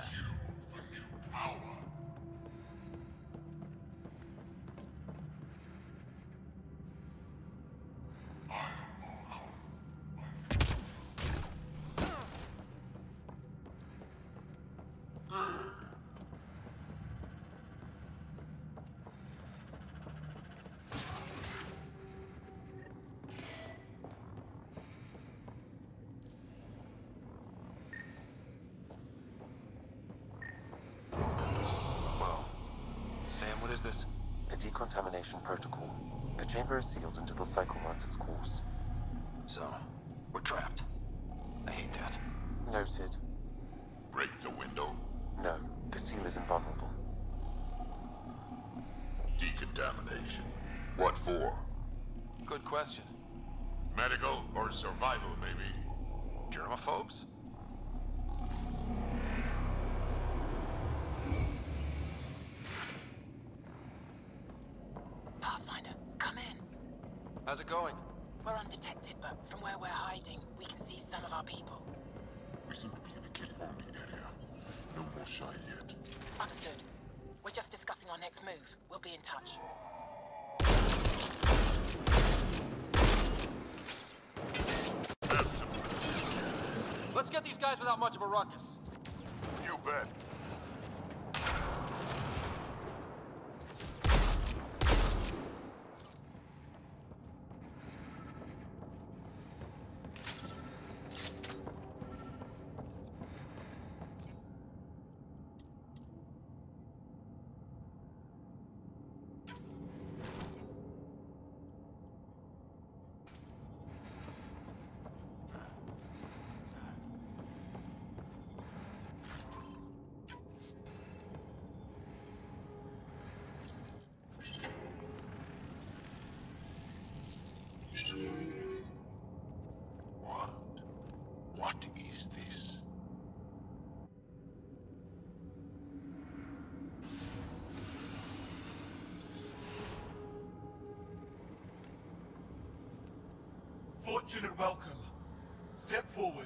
[SPEAKER 4] What is this?
[SPEAKER 9] A decontamination protocol. The chamber is sealed until the cycle runs its course.
[SPEAKER 4] So, we're trapped. I hate that.
[SPEAKER 9] Noted.
[SPEAKER 16] Break the window?
[SPEAKER 9] No, the seal is invulnerable.
[SPEAKER 16] Decontamination. What for?
[SPEAKER 4] Good question.
[SPEAKER 16] Medical or survival, maybe?
[SPEAKER 4] Germaphobes? How's it going?
[SPEAKER 19] We're undetected, but from where we're hiding, we can see some of our people.
[SPEAKER 16] We seem to be in a kill-only area. No more shy yet.
[SPEAKER 19] Understood. We're just discussing our next move. We'll be in touch.
[SPEAKER 4] Let's get these guys without much of a ruckus.
[SPEAKER 16] You bet. What is this?
[SPEAKER 20] Fortunate welcome. Step forward.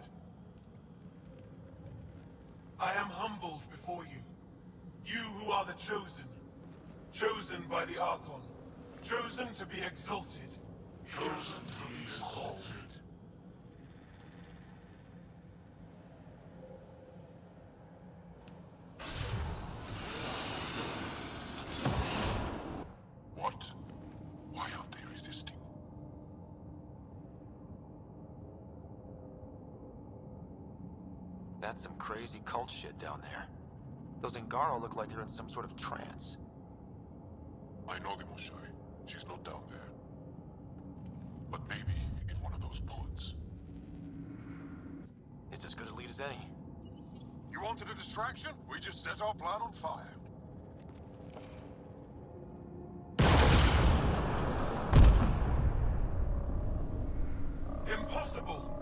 [SPEAKER 20] I am humbled before you. You who are the chosen. Chosen by the Archon. Chosen to be exalted.
[SPEAKER 16] Chosen to be exalted. What? Why aren't they resisting?
[SPEAKER 4] That's some crazy cult shit down there. Those Ngaro look like they're in some sort of trance.
[SPEAKER 16] I know the Moshai. She's not down there. But maybe in one of those pods.
[SPEAKER 4] It's as good a lead as any.
[SPEAKER 16] You wanted a distraction? We just set our plan on fire.
[SPEAKER 20] Impossible!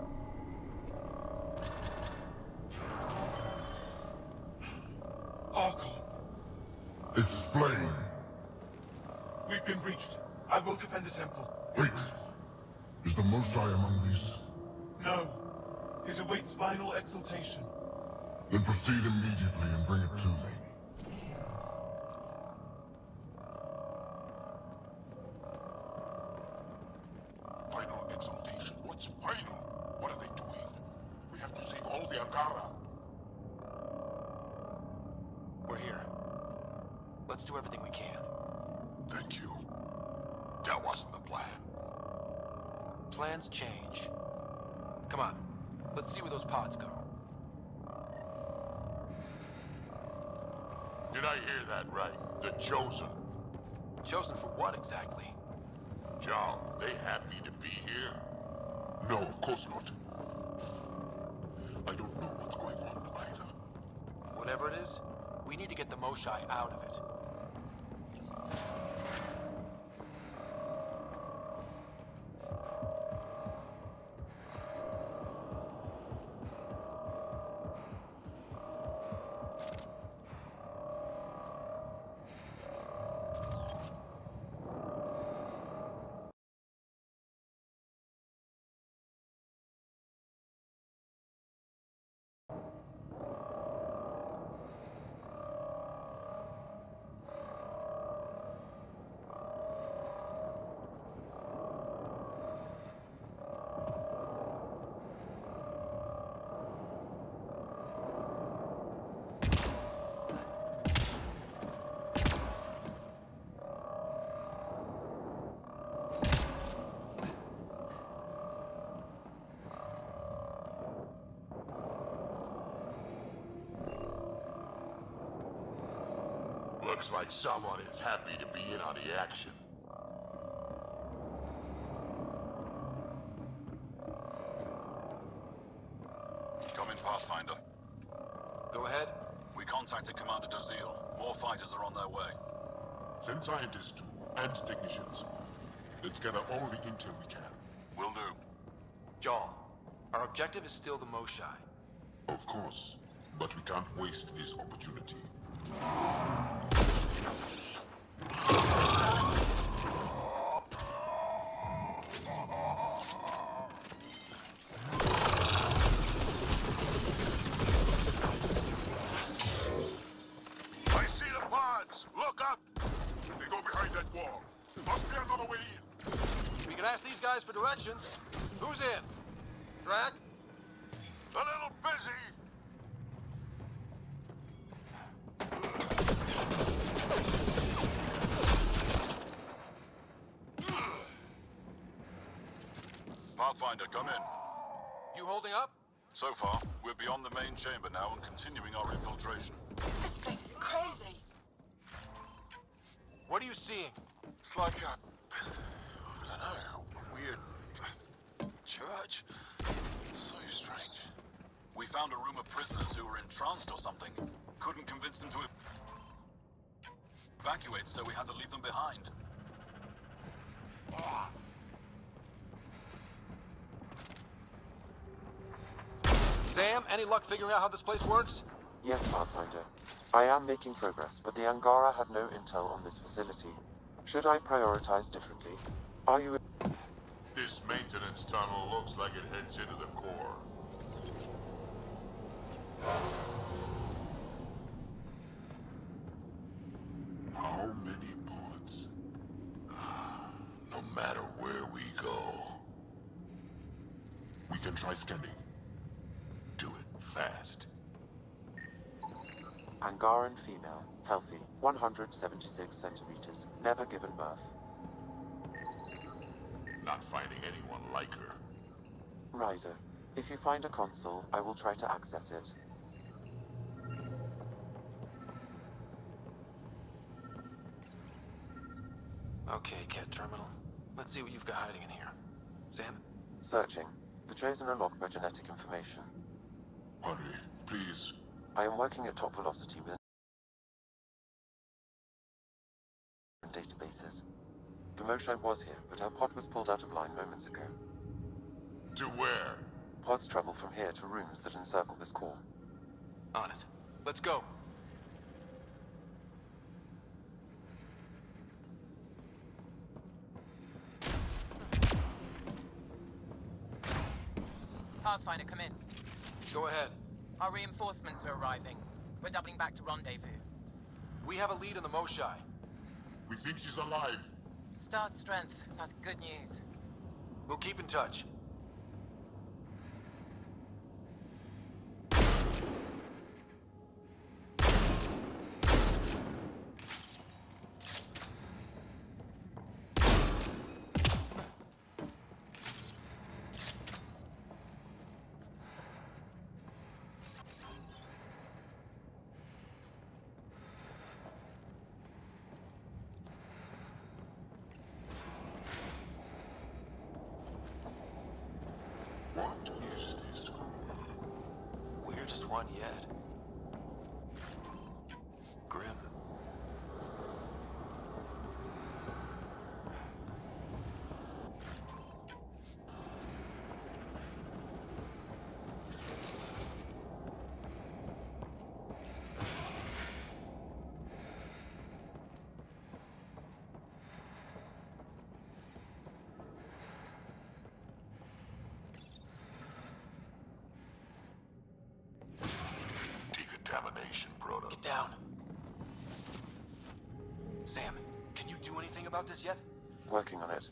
[SPEAKER 20] Archon.
[SPEAKER 16] Explain.
[SPEAKER 20] We've been breached. I will defend the temple.
[SPEAKER 16] Wait. Is the Moshai among these?
[SPEAKER 20] No. It awaits final exaltation.
[SPEAKER 16] Then proceed immediately and bring it to me. Final exaltation? What's final? What are they doing? We have to save all the Angara.
[SPEAKER 4] We're here. Let's do everything we can.
[SPEAKER 16] Thank you. That wasn't the plan.
[SPEAKER 4] Plans change. Come on. Let's see where those pods go.
[SPEAKER 16] Did I hear that right? The Chosen.
[SPEAKER 4] Chosen for what exactly?
[SPEAKER 16] John, they happy to be here? No, of course not. I don't know what's going on either.
[SPEAKER 4] Whatever it is, we need to get the Moshai out of it.
[SPEAKER 16] Looks like someone is happy to be in on the action.
[SPEAKER 17] Come in, Pathfinder.
[SPEAKER 4] Go ahead.
[SPEAKER 17] We contacted Commander Dozil. More fighters are on their way.
[SPEAKER 16] Send scientists too, and technicians. Let's gather all the intel we can.
[SPEAKER 17] Will do.
[SPEAKER 4] Jaal, our objective is still the Moshai.
[SPEAKER 16] Of course, but we can't waste this opportunity. Lads, look up! They go behind that wall. Must be another way in.
[SPEAKER 4] We can ask these guys for directions. Who's in? Drac?
[SPEAKER 16] A little busy.
[SPEAKER 17] Pathfinder, come in.
[SPEAKER 4] You holding up?
[SPEAKER 17] So far, we're beyond the main chamber now and continuing our infiltration.
[SPEAKER 13] This place is crazy.
[SPEAKER 4] What are you seeing?
[SPEAKER 17] It's like a... I don't know, weird... church? So strange. We found a room of prisoners who were entranced or something. Couldn't convince them to evacuate, so we had to leave them behind.
[SPEAKER 4] Sam, any luck figuring out how this place works?
[SPEAKER 9] Yes, Pathfinder. I am making progress, but the Angara have no intel on this facility. Should I prioritize differently? Are you...
[SPEAKER 16] This maintenance tunnel looks like it heads into the core. How many bullets? No matter where we go. We can try scanning. Do it fast.
[SPEAKER 9] Angaran female, healthy, 176 centimeters, never given birth.
[SPEAKER 16] Not finding anyone like her.
[SPEAKER 9] Ryder, if you find a console, I will try to access it.
[SPEAKER 4] Okay, Cat Terminal. Let's see what you've got hiding in here. Sam?
[SPEAKER 9] Searching. The Chosen are locked by genetic information.
[SPEAKER 16] Hurry, please.
[SPEAKER 9] I am working at top velocity with databases. The Moshae was here, but her pod was pulled out of line moments ago.
[SPEAKER 16] To where?
[SPEAKER 9] Pods travel from here to rooms that encircle this core.
[SPEAKER 4] On it. Let's go.
[SPEAKER 19] Pathfinder, come in.
[SPEAKER 4] Go ahead.
[SPEAKER 19] Our reinforcements are arriving. We're doubling back to rendezvous.
[SPEAKER 4] We have a lead on the Moshae.
[SPEAKER 16] We think she's alive.
[SPEAKER 19] Star strength. That's good news.
[SPEAKER 4] We'll keep in touch.
[SPEAKER 16] What is this?
[SPEAKER 4] Weirdest one yet. Grim.
[SPEAKER 16] Decontamination product.
[SPEAKER 4] Get down. Sam, can you do anything about this yet?
[SPEAKER 9] Working on it.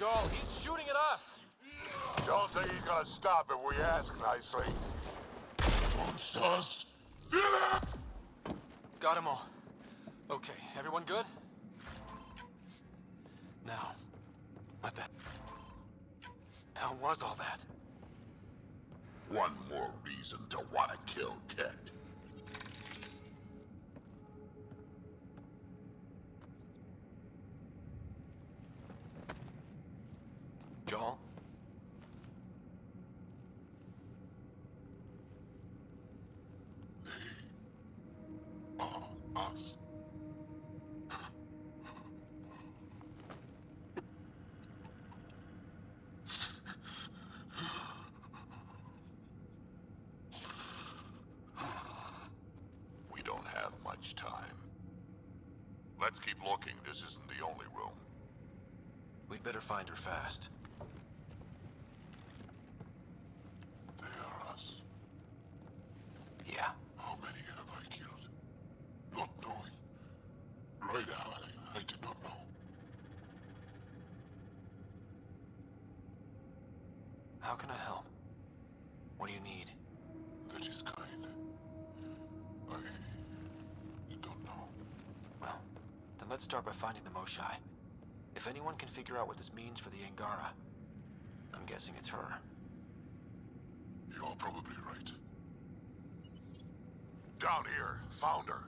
[SPEAKER 4] Joel, he's shooting at us!
[SPEAKER 16] Don't think he's gonna stop if we ask nicely. Monsters!
[SPEAKER 4] Got them all. Okay, everyone good? Now, what the hell was all that?
[SPEAKER 16] One more reason to want to kill Kent.
[SPEAKER 4] Joel?
[SPEAKER 16] Us. We don't have much time. Let's keep looking. This isn't the only room.
[SPEAKER 4] We'd better find her fast.
[SPEAKER 16] They are us.
[SPEAKER 4] Yeah.
[SPEAKER 16] How many have I killed? Not knowing. Right now, I did not know.
[SPEAKER 4] How can I help? What do you need?
[SPEAKER 16] That is kind. I don't know.
[SPEAKER 4] Well, then let's start by finding the Moshai. If anyone can figure out what this means for the Angara, I'm guessing it's her.
[SPEAKER 16] You're probably right. Down here. Found her.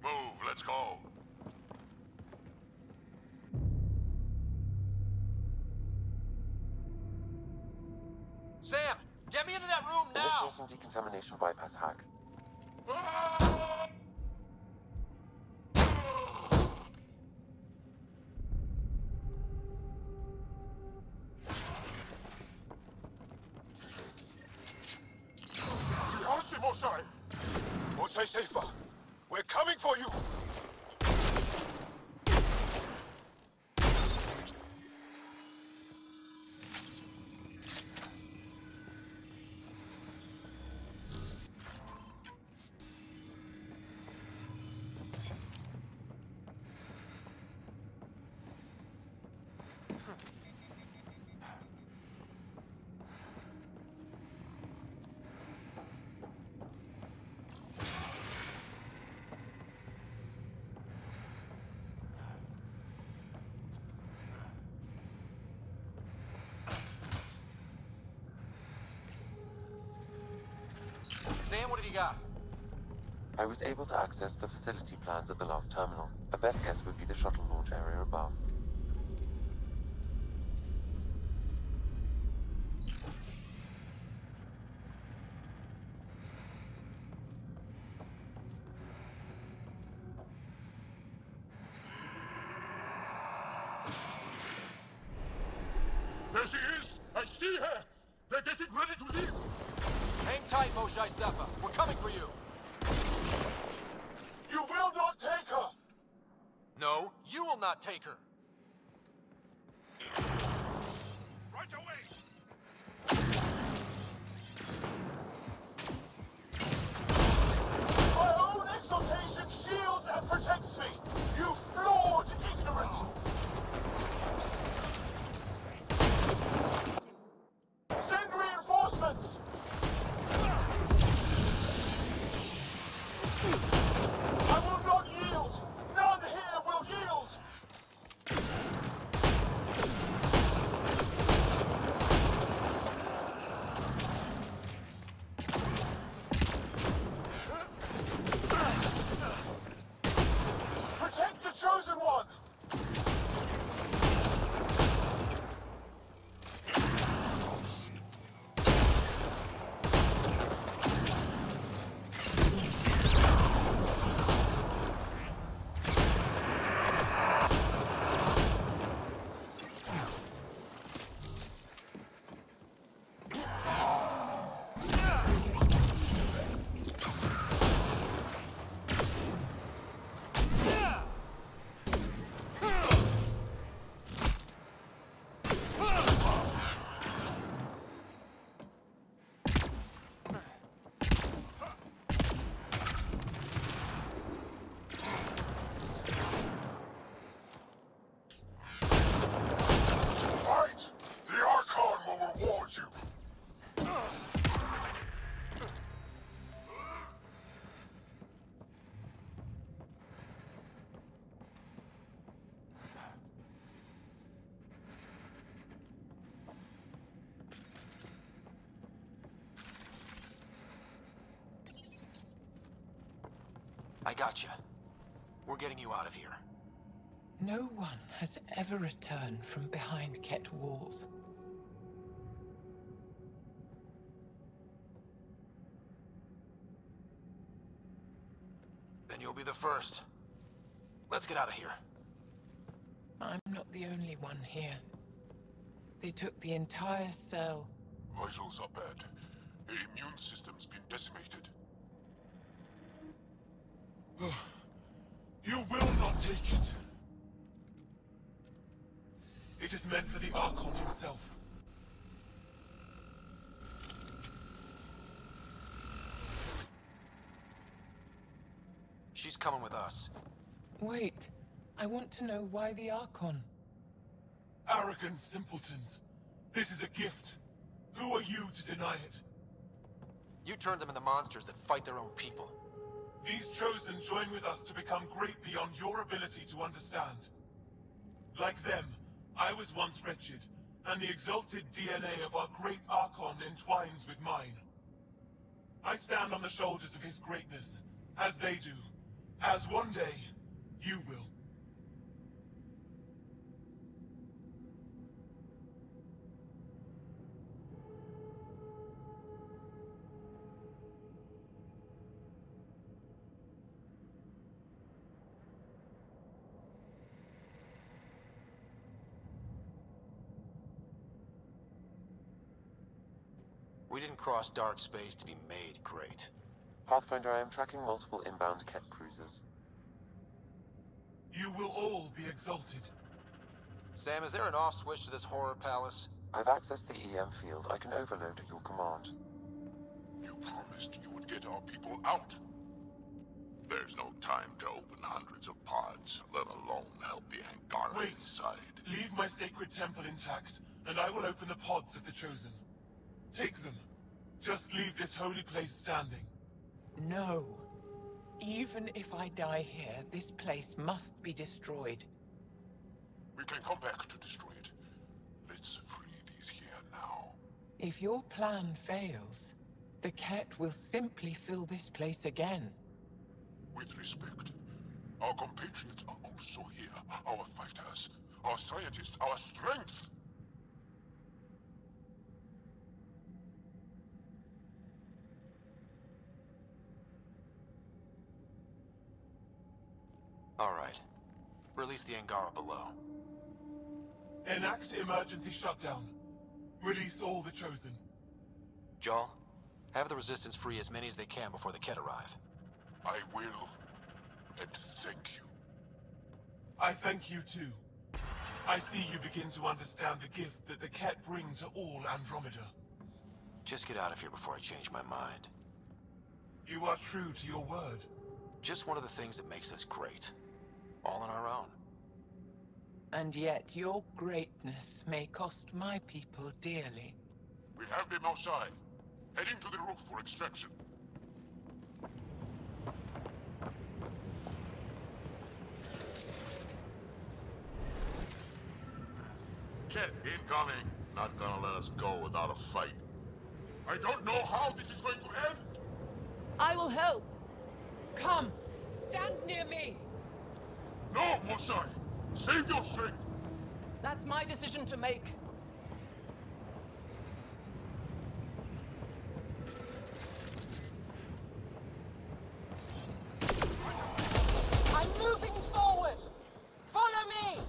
[SPEAKER 16] Move. Let's go.
[SPEAKER 4] Sam! Get me into that room now!
[SPEAKER 9] Initiating decontamination bypass hack.
[SPEAKER 16] Stay safer. We're coming for you.
[SPEAKER 4] Sam, what have you got?
[SPEAKER 9] I was able to access the facility plans at the last terminal. A best guess would be the shuttle launch area above.
[SPEAKER 16] There she is! I see her! They're getting ready to leave!
[SPEAKER 4] Hang tight, Moshai Sepha. We're coming for you.
[SPEAKER 16] You will not take her!
[SPEAKER 4] No, you will not take her.
[SPEAKER 16] Right away! My own exaltation shields and protects me! You flawed ignorant! Send reinforcements! I will not yield! None here will yield!
[SPEAKER 4] gotcha. We're getting you out of here.
[SPEAKER 19] No one has ever returned from behind Ket walls.
[SPEAKER 4] Then you'll be the first. Let's get out of here.
[SPEAKER 19] I'm not the only one here. They took the entire cell.
[SPEAKER 16] Vitals are bad. Their immune system's been decimated.
[SPEAKER 20] You will not take it. It is meant for the Archon himself.
[SPEAKER 4] She's coming with us.
[SPEAKER 19] Wait, I want to know why the Archon?
[SPEAKER 20] Arrogant simpletons. This is a gift. Who are you to deny it?
[SPEAKER 4] You turned them into monsters that fight their own people.
[SPEAKER 20] These Chosen join with us to become great beyond your ability to understand. Like them, I was once wretched, and the exalted DNA of our great Archon entwines with mine. I stand on the shoulders of his greatness, as they do, as one day, you will.
[SPEAKER 4] We didn't cross dark space to be made great.
[SPEAKER 9] Pathfinder, I am tracking multiple inbound Ket cruisers.
[SPEAKER 20] You will all be exalted.
[SPEAKER 4] Sam, is there an off switch to this horror palace?
[SPEAKER 9] I've accessed the EM field. I can overload at your command.
[SPEAKER 16] You promised you would get our people out. There's no time to open hundreds of pods, let alone help the Angara inside.
[SPEAKER 20] Leave my sacred temple intact, and I will open the pods of the Chosen. Take them. Just leave this holy place standing.
[SPEAKER 19] No. Even if I die here, this place must be destroyed.
[SPEAKER 16] We can come back to destroy it. Let's free these here now.
[SPEAKER 19] If your plan fails, the Ket will simply fill this place again.
[SPEAKER 16] With respect, our compatriots are also here. Our fighters, our scientists, our strength.
[SPEAKER 4] All right. Release the Angara below.
[SPEAKER 20] Enact emergency shutdown. Release all the Chosen.
[SPEAKER 4] Jarl, have the Resistance free as many as they can before the Ket arrive.
[SPEAKER 16] I will. And thank you.
[SPEAKER 20] I thank you too. I see you begin to understand the gift that the Ket bring to all Andromeda.
[SPEAKER 4] Just get out of here before I change my mind.
[SPEAKER 20] You are true to your word.
[SPEAKER 4] Just one of the things that makes us great. All on our own.
[SPEAKER 19] And yet your greatness may cost my people dearly.
[SPEAKER 16] We have them outside, heading to the roof for extraction. Ket incoming. Not gonna let us go without a fight. I don't know how this is going to end.
[SPEAKER 19] I will help. Come, stand near me.
[SPEAKER 16] No, Mosai! Save your strength!
[SPEAKER 19] That's my decision to make. I'm moving forward! Follow me!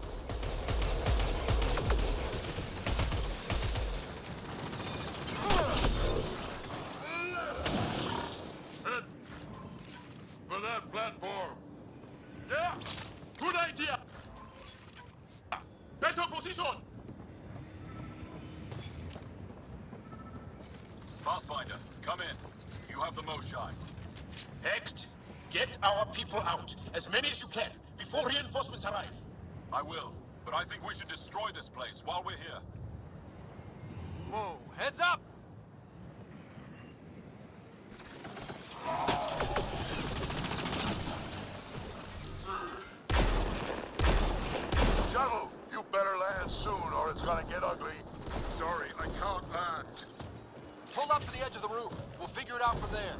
[SPEAKER 16] Head for that platform. Yeah! Good idea! Better position!
[SPEAKER 17] Pathfinder, come in. You have the most shine.
[SPEAKER 21] Hecht, get our people out. As many as you can, before reinforcements arrive.
[SPEAKER 17] I will, but I think we should destroy this place while we're here.
[SPEAKER 4] Whoa, heads up!
[SPEAKER 16] Shuttle, you better land soon or it's gonna get ugly. Sorry, I can't land.
[SPEAKER 4] Pull up to the edge of the roof. We'll figure it out from there.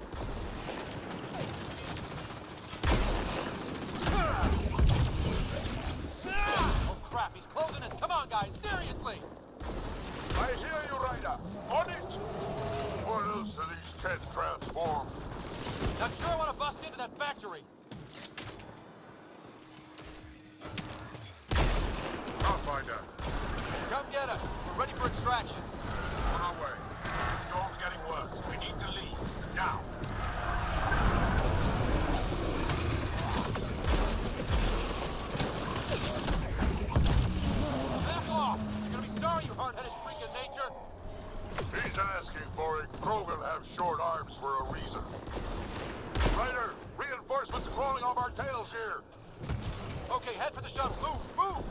[SPEAKER 21] Oh crap, he's closing in. Come on, guys, seriously!
[SPEAKER 16] I hear you, Ryder. On it! Or else do these kids transform?
[SPEAKER 21] Not sure I want to bust into that factory.
[SPEAKER 16] I'll find out.
[SPEAKER 21] Come get us. We're ready for extraction.
[SPEAKER 16] On our way. The storm's getting worse. We need to leave. Now.
[SPEAKER 21] Back off! You're gonna be sorry, you hard-headed freak of nature.
[SPEAKER 16] He's asking for it. Krogan have short arms for a reason. Ryder, reinforcements crawling off our tails here.
[SPEAKER 21] Okay, head for the shuttle. Move, move!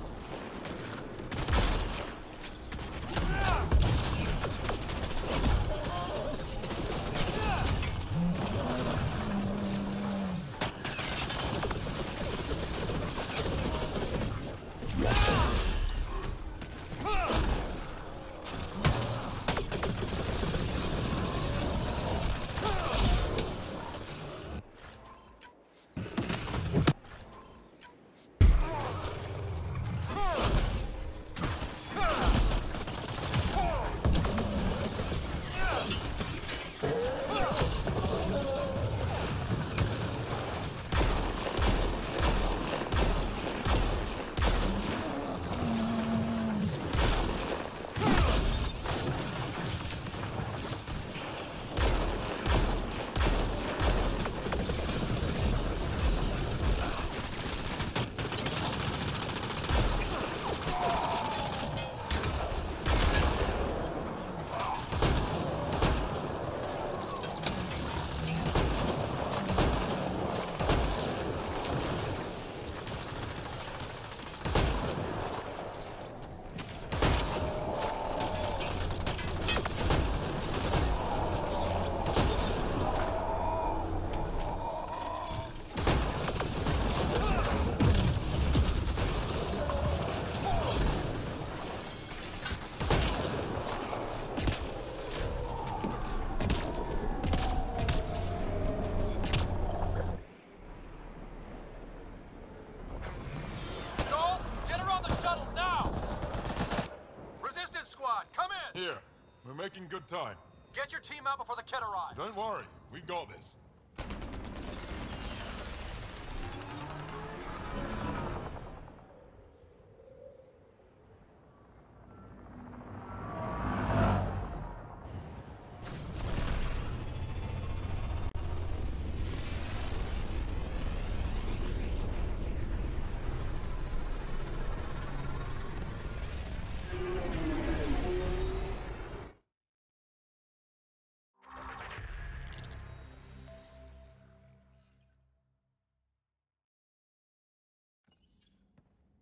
[SPEAKER 18] Here, we're making good time.
[SPEAKER 21] Get your team out before the kid arrives.
[SPEAKER 18] Don't worry, we got this.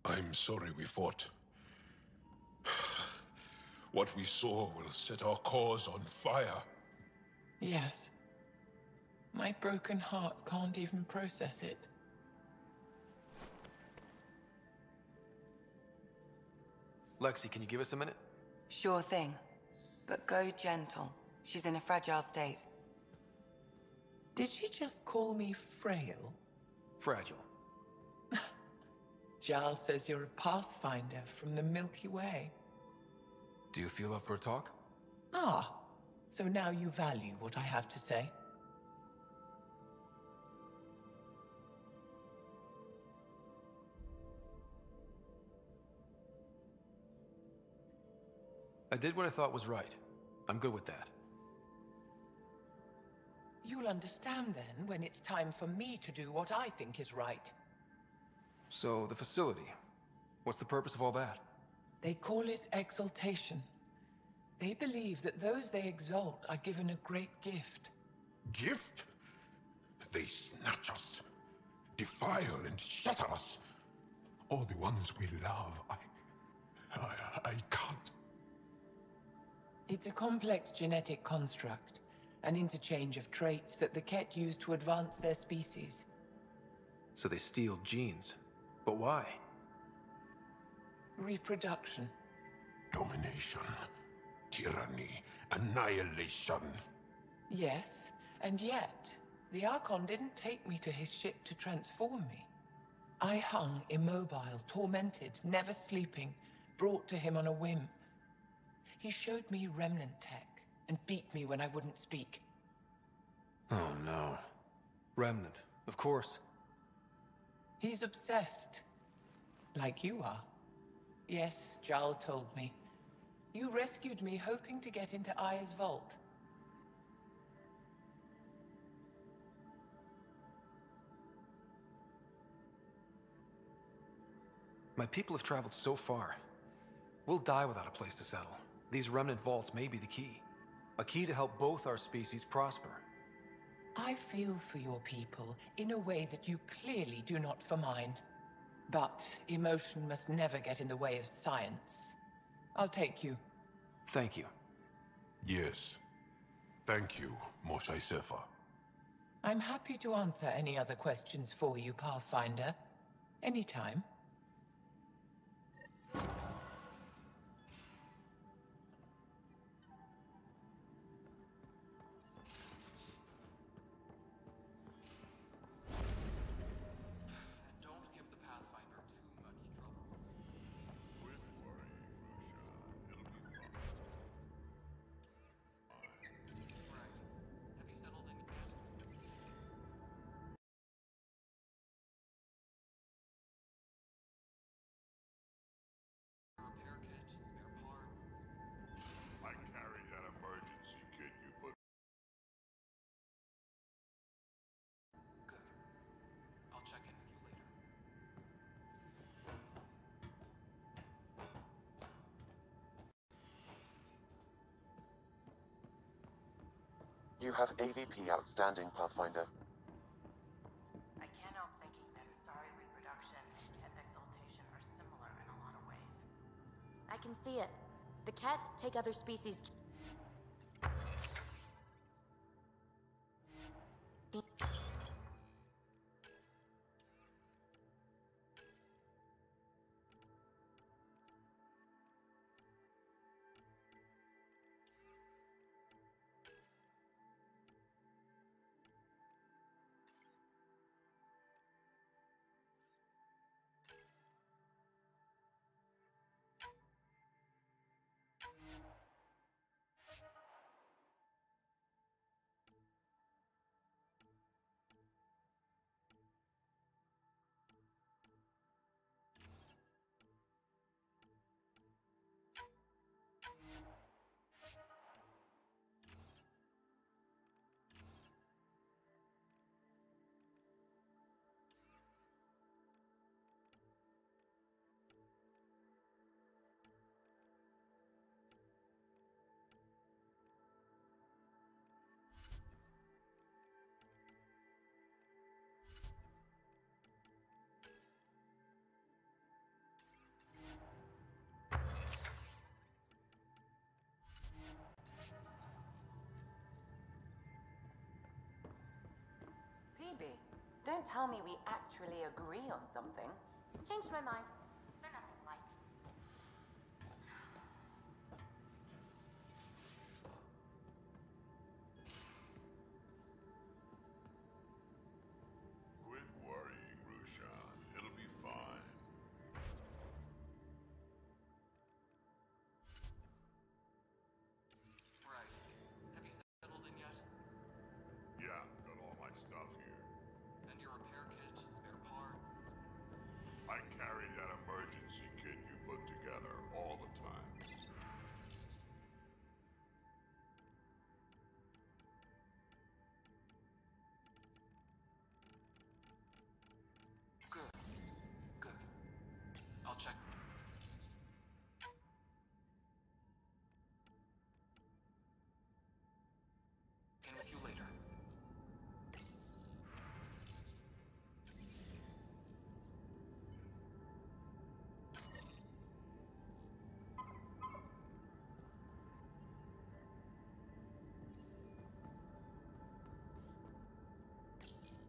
[SPEAKER 16] I'm sorry we fought. What we saw will set our cause on fire.
[SPEAKER 19] Yes. My broken heart can't even process it.
[SPEAKER 4] Lexi, can you give us a minute?
[SPEAKER 15] Sure thing. But go gentle. She's in a fragile state.
[SPEAKER 19] Did she just call me frail?
[SPEAKER 4] Fragile.
[SPEAKER 19] Giles says you're a pathfinder from the Milky Way.
[SPEAKER 4] Do you feel up for a talk?
[SPEAKER 19] Ah, so now you value what I have to say.
[SPEAKER 4] I did what I thought was right. I'm good with that.
[SPEAKER 19] You'll understand then when it's time for me to do what I think is right.
[SPEAKER 4] So, the facility. What's the purpose of all that?
[SPEAKER 19] They call it exaltation. They believe that those they exalt are given a great gift.
[SPEAKER 16] Gift? They snatch us, defile and shatter us. All the ones we love. I can't.
[SPEAKER 19] It's a complex genetic construct, an interchange of traits that the Ket use to advance their species.
[SPEAKER 4] So they steal genes. But why?
[SPEAKER 19] Reproduction.
[SPEAKER 16] Domination, tyranny, annihilation.
[SPEAKER 19] Yes, and yet, the Archon didn't take me to his ship to transform me. I hung immobile, tormented, never sleeping, brought to him on a whim. He showed me remnant tech and beat me when I wouldn't speak.
[SPEAKER 4] Oh no. Remnant, of course.
[SPEAKER 19] He's obsessed. Like you are. Yes, Jarl told me. You rescued me hoping to get into Aya's vault.
[SPEAKER 4] My people have traveled so far. We'll die without a place to settle. These remnant vaults may be the key. A key to help both our species prosper.
[SPEAKER 19] I feel for your people in a way that you clearly do not for mine. But emotion must never get in the way of science. I'll take you.
[SPEAKER 4] Thank you.
[SPEAKER 16] Yes. Thank you, Moshe Sefer.
[SPEAKER 19] I'm happy to answer any other questions for you, Pathfinder. Anytime.
[SPEAKER 16] I carried that emergency kit you put.
[SPEAKER 2] Good. I'll check in with you later.
[SPEAKER 9] You have AVP outstanding, Pathfinder.
[SPEAKER 15] I can't help thinking that Asari reproduction and ket exaltation are similar in a lot of ways.
[SPEAKER 5] I can see it. The ket take other species.
[SPEAKER 15] PB, don't tell me we actually agree on something.
[SPEAKER 5] Changed my mind. They're nothing alike.
[SPEAKER 16] Quit worrying, Rushan. It'll be fine.
[SPEAKER 2] Right. Have you settled in yet?
[SPEAKER 16] Yeah, got all my stuff here.
[SPEAKER 2] And your repair kit, spare parts?
[SPEAKER 16] I carry that emergency kit you put together all the time.
[SPEAKER 2] Good. Good. I'll check. In with you later.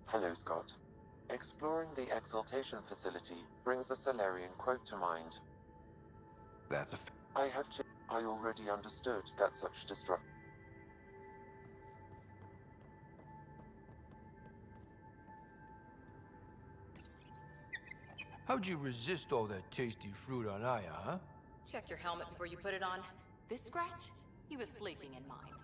[SPEAKER 9] Hello, Scott. Exploring the Exaltation facility brings a Salarian quote to mind.
[SPEAKER 4] That's a
[SPEAKER 9] I already understood that such destruction.
[SPEAKER 4] How'd you resist all that tasty fruit on Aya, huh?
[SPEAKER 15] Check your helmet before you put it on. This scratch? He was sleeping in mine.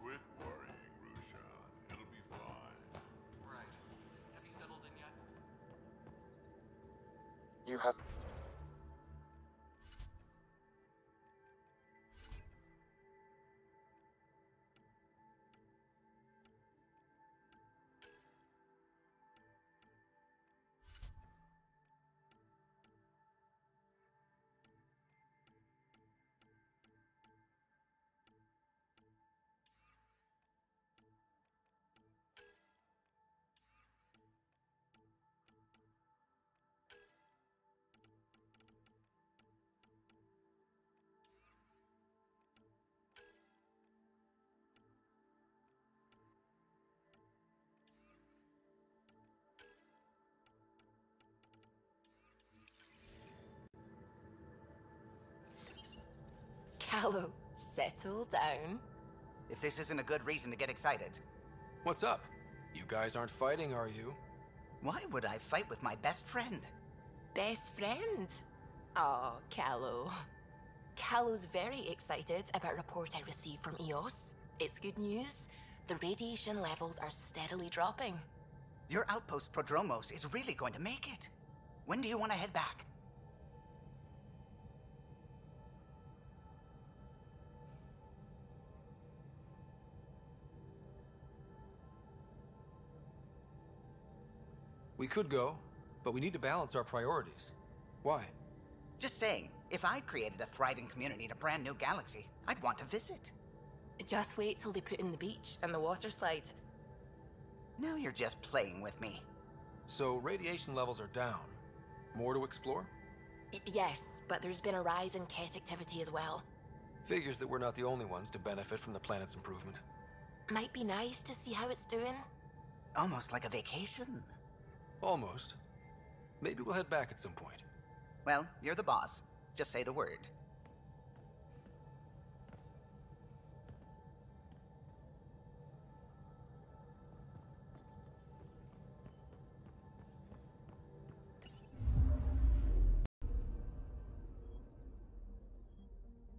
[SPEAKER 16] Quit worrying, Rushan. It'll be fine.
[SPEAKER 2] Right. Have you settled in yet?
[SPEAKER 9] You have...
[SPEAKER 15] Callow, settle down.
[SPEAKER 7] If this isn't a good reason to get excited.
[SPEAKER 4] What's up? You guys aren't fighting, are you?
[SPEAKER 7] Why would I fight with my best friend?
[SPEAKER 15] Best friend? Oh, Callow. Callow's very excited about a report I received from EOS. It's good news. The radiation levels are steadily dropping.
[SPEAKER 7] Your outpost Prodromos is really going to make it. When do you want to head back?
[SPEAKER 4] We could go, but we need to balance our priorities. Why?
[SPEAKER 7] Just saying, if I'd created a thriving community in a brand new galaxy, I'd want to visit.
[SPEAKER 15] Just wait till they put in the beach and the water slide.
[SPEAKER 7] Now you're just playing with me.
[SPEAKER 4] So radiation levels are down. More to explore?
[SPEAKER 15] Yes, but there's been a rise in cat activity as well.
[SPEAKER 4] Figures that we're not the only ones to benefit from the planet's improvement.
[SPEAKER 15] Might be nice to see how it's doing.
[SPEAKER 7] Almost like a vacation.
[SPEAKER 4] Almost. Maybe we'll head back at some point.
[SPEAKER 7] Well, you're the boss. Just say the word.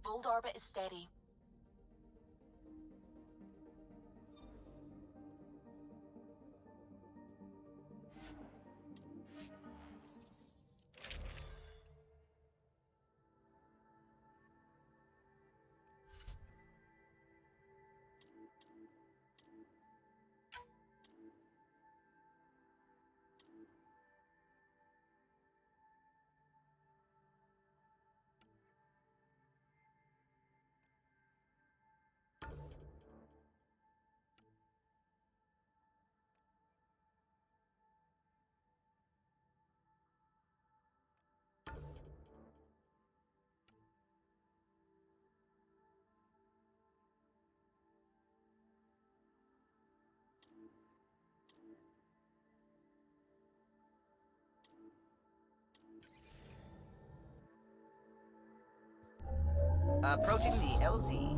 [SPEAKER 5] Fold orbit is steady.
[SPEAKER 7] Approaching the LZ.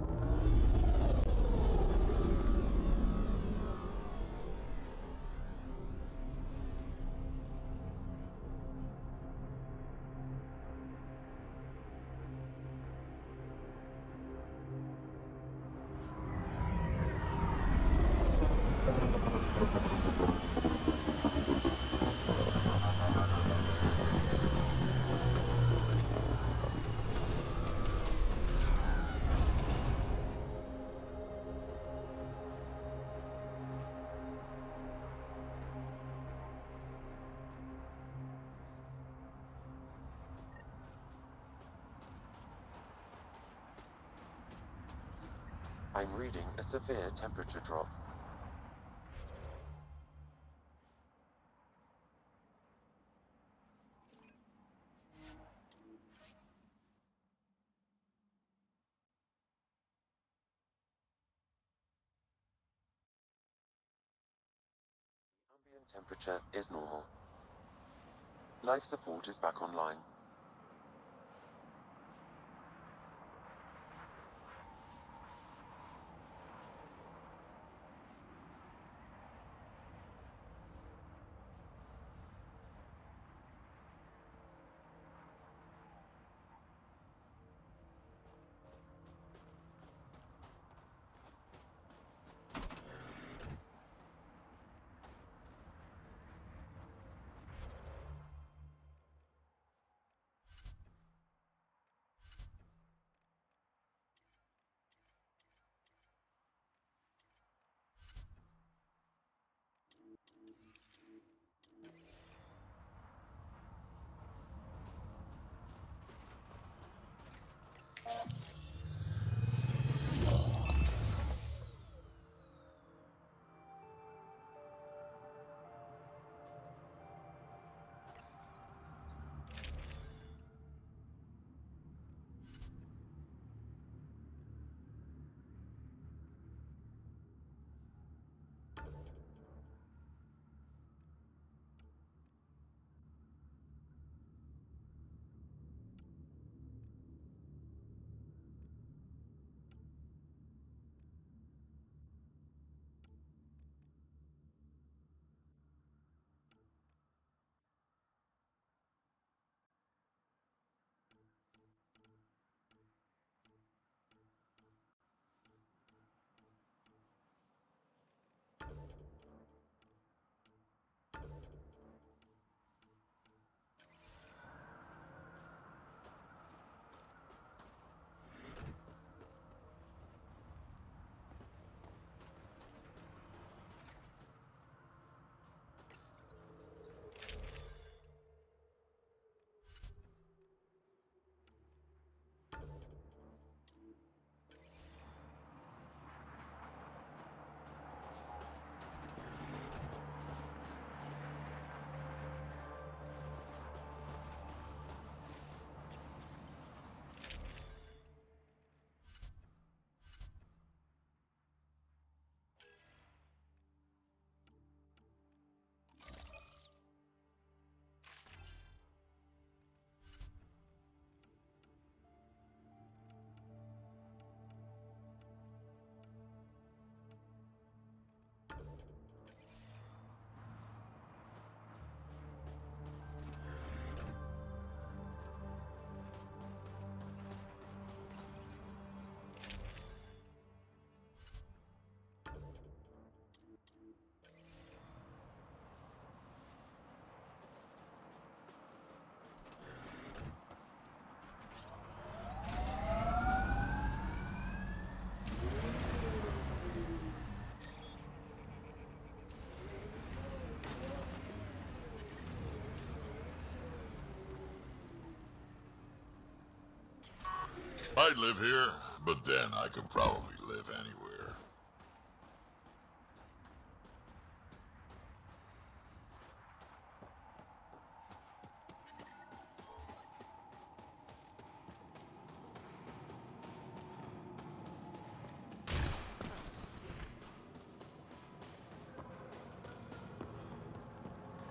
[SPEAKER 9] I'm reading a severe temperature drop. Ambient temperature is normal. Life support is back online.
[SPEAKER 21] I'd live here, but then I could probably live anywhere.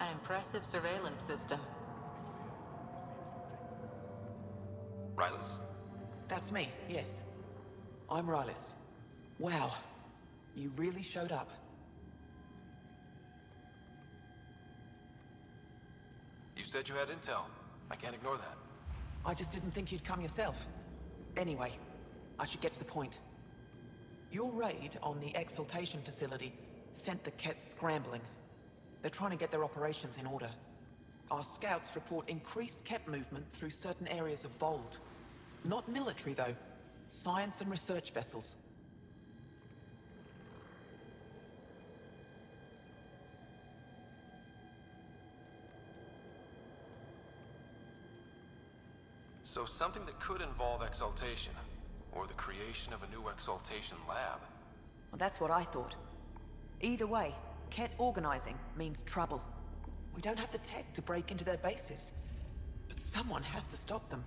[SPEAKER 6] An impressive surveillance system.
[SPEAKER 4] Rylus?
[SPEAKER 22] That's me, yes. I'm Rylus. Wow. You really showed up.
[SPEAKER 4] You said you had intel. I can't ignore that.
[SPEAKER 22] I just didn't think you'd come yourself. Anyway, I should get to the point. Your raid on the exaltation facility sent the Kets scrambling. They're trying to get their operations in order. Our scouts report increased Ket movement through certain areas of Vold. Not military, though. Science and research vessels.
[SPEAKER 4] So something that could involve exaltation. or the creation of a new exaltation lab.
[SPEAKER 22] Well, that's what I thought. Either way, Ket organizing means trouble. We don't have the tech to break into their bases, but someone has to stop them.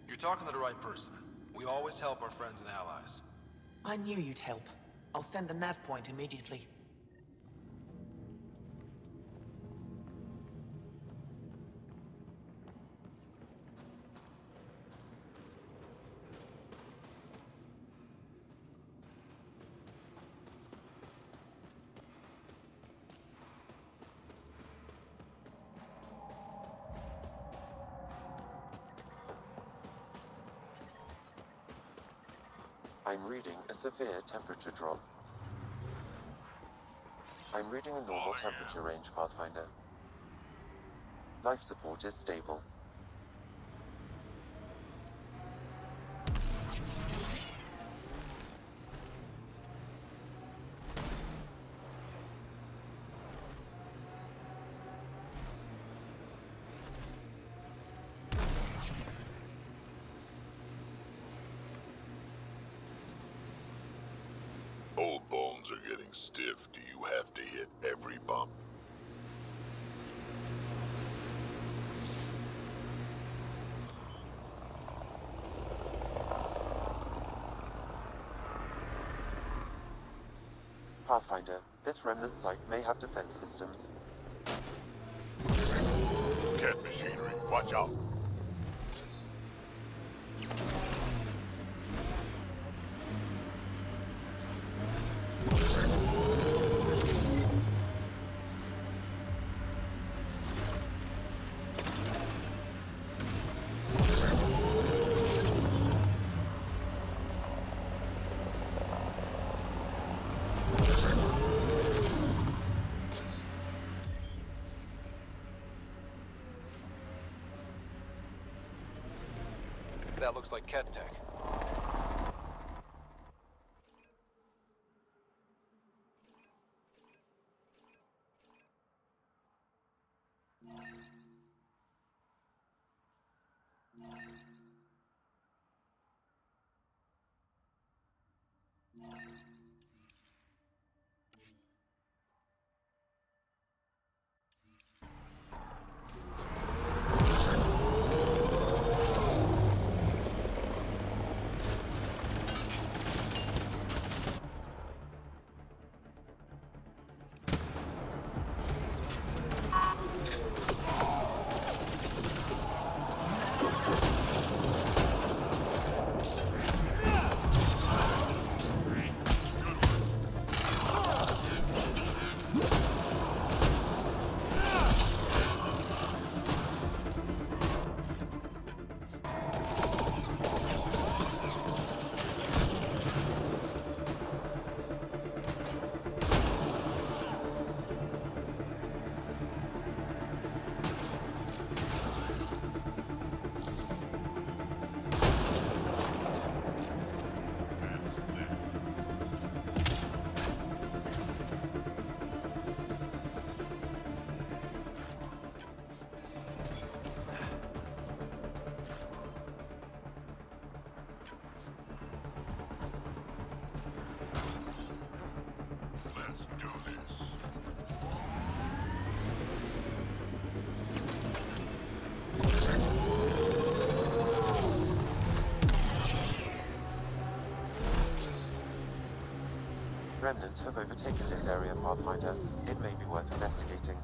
[SPEAKER 4] You're talking to the right person. We always help our friends and allies.
[SPEAKER 22] I knew you'd help. I'll send the nav point immediately.
[SPEAKER 9] I'm reading a severe temperature drop. I'm reading a normal temperature range, Pathfinder. Life support is stable.
[SPEAKER 16] Old bones are getting stiff. Do you have to hit every bump?
[SPEAKER 9] Pathfinder, this remnant site may have defense systems.
[SPEAKER 16] Cat machinery, watch out.
[SPEAKER 4] That looks like Ket tech.
[SPEAKER 9] Remnant have overtaken this area, Pathfinder. It may be worth investigating.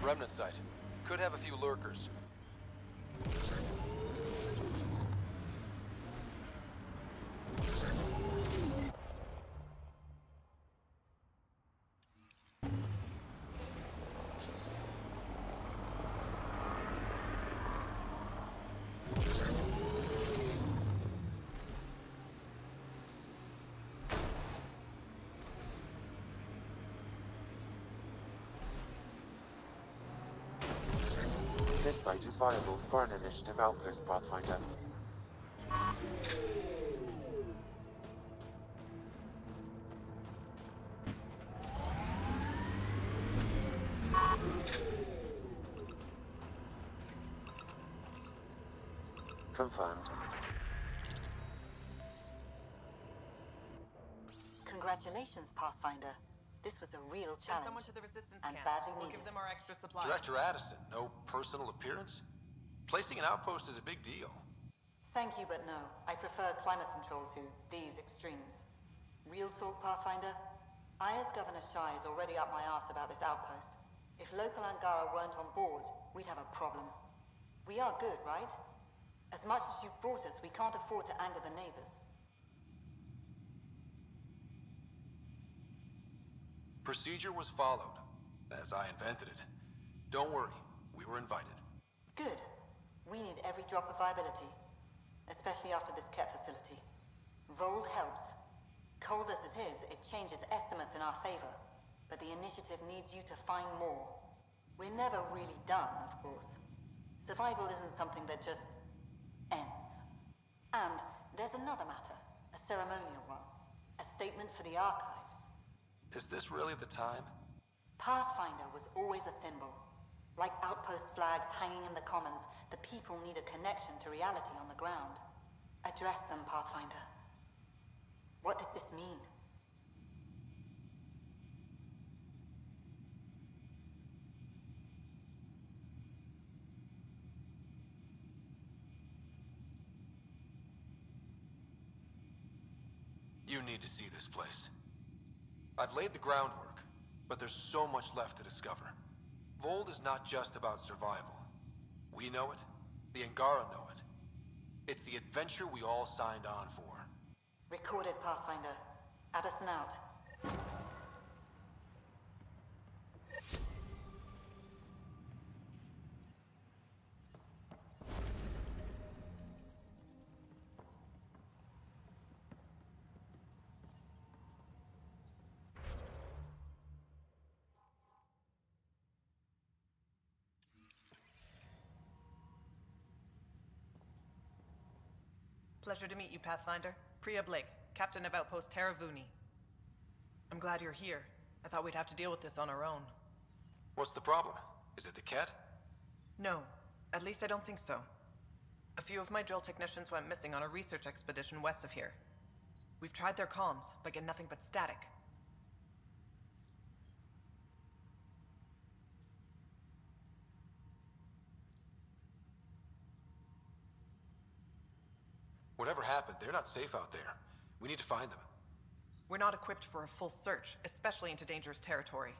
[SPEAKER 4] Remnant site. Could have a few lurkers.
[SPEAKER 9] This site is viable for an initiative outpost, Pathfinder. Confirmed.
[SPEAKER 6] Congratulations, Pathfinder. This was a real challenge.
[SPEAKER 22] Someone to the resistance
[SPEAKER 6] and
[SPEAKER 22] camp.
[SPEAKER 6] badly
[SPEAKER 22] We'll
[SPEAKER 6] needed.
[SPEAKER 22] give them our extra supplies.
[SPEAKER 4] Director Addison, no personal appearance? Placing an outpost is a big deal.
[SPEAKER 6] Thank you, but no. I prefer climate control to these extremes. Real talk, Pathfinder? I, as Governor Shai, is already up my arse about this outpost. If local Angara weren't on board, we'd have a problem. We are good, right? As much as you've brought us, we can't afford to anger the neighbors.
[SPEAKER 4] Procedure was followed, as I invented it. Don't worry, we were invited.
[SPEAKER 6] Good. We need every drop of viability, especially after this Ket facility. Vold helps. Cold as it is, it changes estimates in our favor, but the initiative needs you to find more. We're never really done, of course. Survival isn't something that just ends. And there's another matter, a ceremonial one, a statement for the archives.
[SPEAKER 4] Is this really the time?
[SPEAKER 6] Pathfinder was always a symbol. Like outpost flags hanging in the commons, the people need a connection to reality on the ground. Address them, Pathfinder. What did this mean?
[SPEAKER 4] You need to see this place. I've laid the groundwork, but there's so much left to discover. Vold is not just about survival. We know it, the Angara know it. It's the adventure we all signed on for.
[SPEAKER 6] Recorded, Pathfinder. Addison out.
[SPEAKER 22] Pleasure to meet you, Pathfinder. Priya Blake, Captain of Outpost Taravuni. I'm glad you're here. I thought we'd have to deal with this on our own.
[SPEAKER 4] What's the problem? Is it the Ket?
[SPEAKER 22] No. At least I don't think so. A few of my drill technicians went missing on a research expedition west of here. We've tried their comms, but get nothing but static.
[SPEAKER 4] Whatever happened, they're not safe out there. We need to find them.
[SPEAKER 22] We're not equipped for a full search, especially into dangerous territory.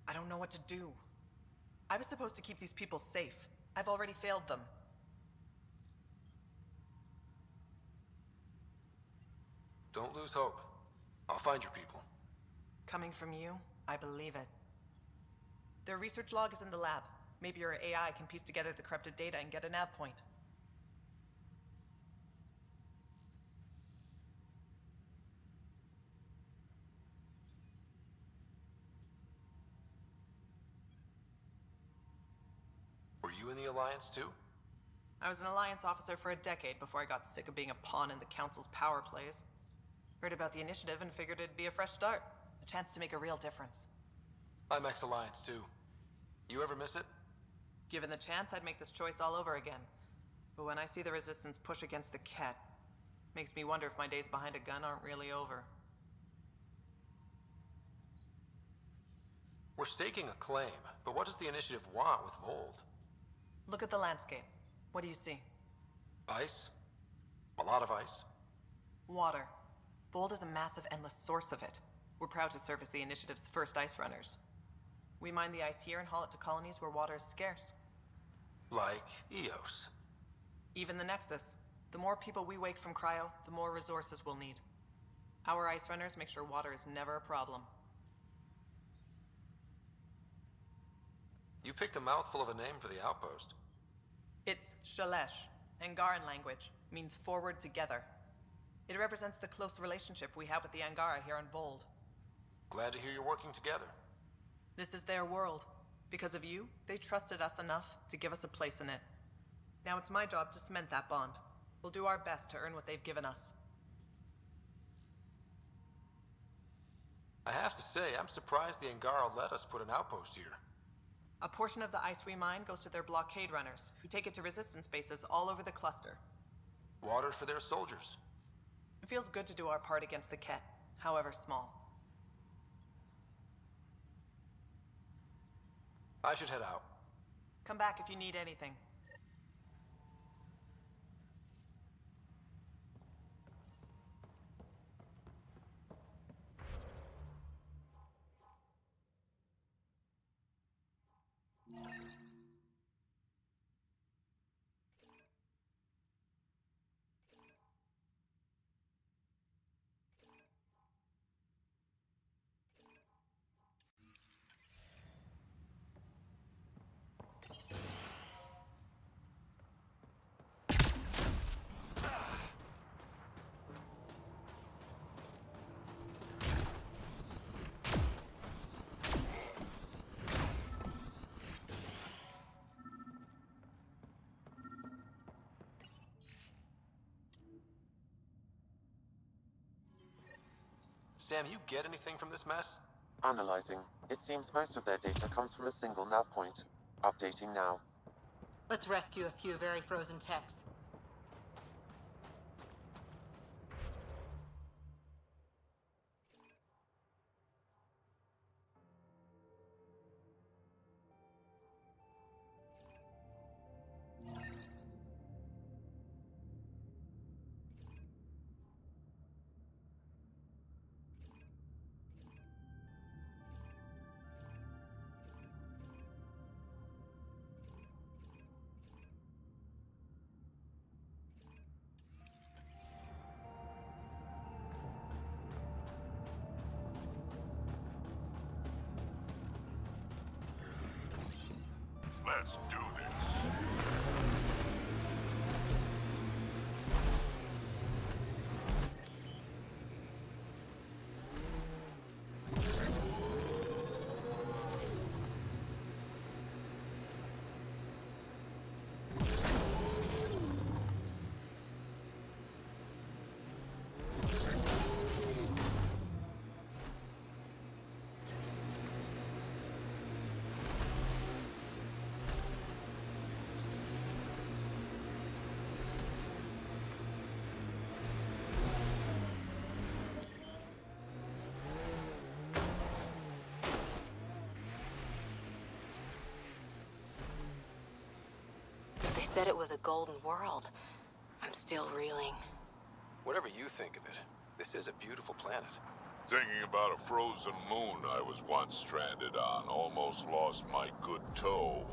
[SPEAKER 22] I don't know what to do. I was supposed to keep these people safe. I've already failed them.
[SPEAKER 4] Don't lose hope. I'll find your people.
[SPEAKER 22] Coming from you, I believe it. Their research log is in the lab. Maybe your AI can piece together the corrupted data and get a nav point.
[SPEAKER 4] Were you in the Alliance too?
[SPEAKER 22] I was an Alliance officer for a decade before I got sick of being a pawn in the Council's power plays. Heard about the initiative and figured it'd be a fresh start. A chance to make a real difference.
[SPEAKER 4] I'm ex-Alliance too. You ever miss it?
[SPEAKER 22] Given the chance, I'd make this choice all over again. But when I see the Resistance push against the Ket, makes me wonder if my days behind a gun aren't really over.
[SPEAKER 4] We're staking a claim, but what does the initiative want with Vold?
[SPEAKER 22] Look at the landscape. What do you see?
[SPEAKER 4] Ice? A lot of ice.
[SPEAKER 22] Water. Vold is a massive, endless source of it. We're proud to serve as the initiative's first ice runners. We mine the ice here and haul it to colonies where water is scarce.
[SPEAKER 4] Like Eos.
[SPEAKER 22] Even the Nexus. The more people we wake from cryo, the more resources we'll need. Our ice runners make sure water is never a problem.
[SPEAKER 4] You picked a mouthful of a name for the outpost.
[SPEAKER 22] It's Shalesh. Angaran language. Means forward together. It represents the close relationship we have with the Angara here on Vold.
[SPEAKER 4] Glad to hear you're working together.
[SPEAKER 22] This is their world. Because of you, they trusted us enough to give us a place in it. Now it's my job to cement that bond. We'll do our best to earn what they've given us.
[SPEAKER 4] I have to say, I'm surprised the Angara let us put an outpost here.
[SPEAKER 22] A portion of the ice we mine goes to their blockade runners, who take it to resistance bases all over the cluster.
[SPEAKER 4] Water for their soldiers.
[SPEAKER 22] It feels good to do our part against the Ket, however small.
[SPEAKER 4] I should head out.
[SPEAKER 22] Come back if you need anything.
[SPEAKER 4] Sam, you get anything from this mess?
[SPEAKER 9] Analyzing. It seems most of their data comes from a single nav point. Updating now.
[SPEAKER 1] Let's rescue a few very frozen techs.
[SPEAKER 16] Let's do this.
[SPEAKER 1] Said it was a golden world. I'm still reeling.
[SPEAKER 4] Whatever you think of it, this is a beautiful planet.
[SPEAKER 16] Thinking about a frozen moon I was once stranded on, almost lost my good toe.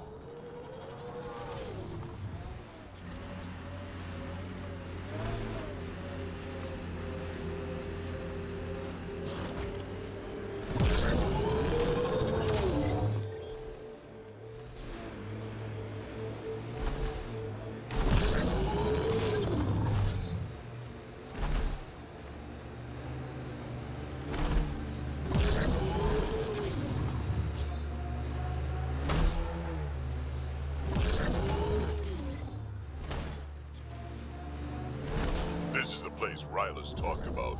[SPEAKER 16] This is the place Ryla's talked about.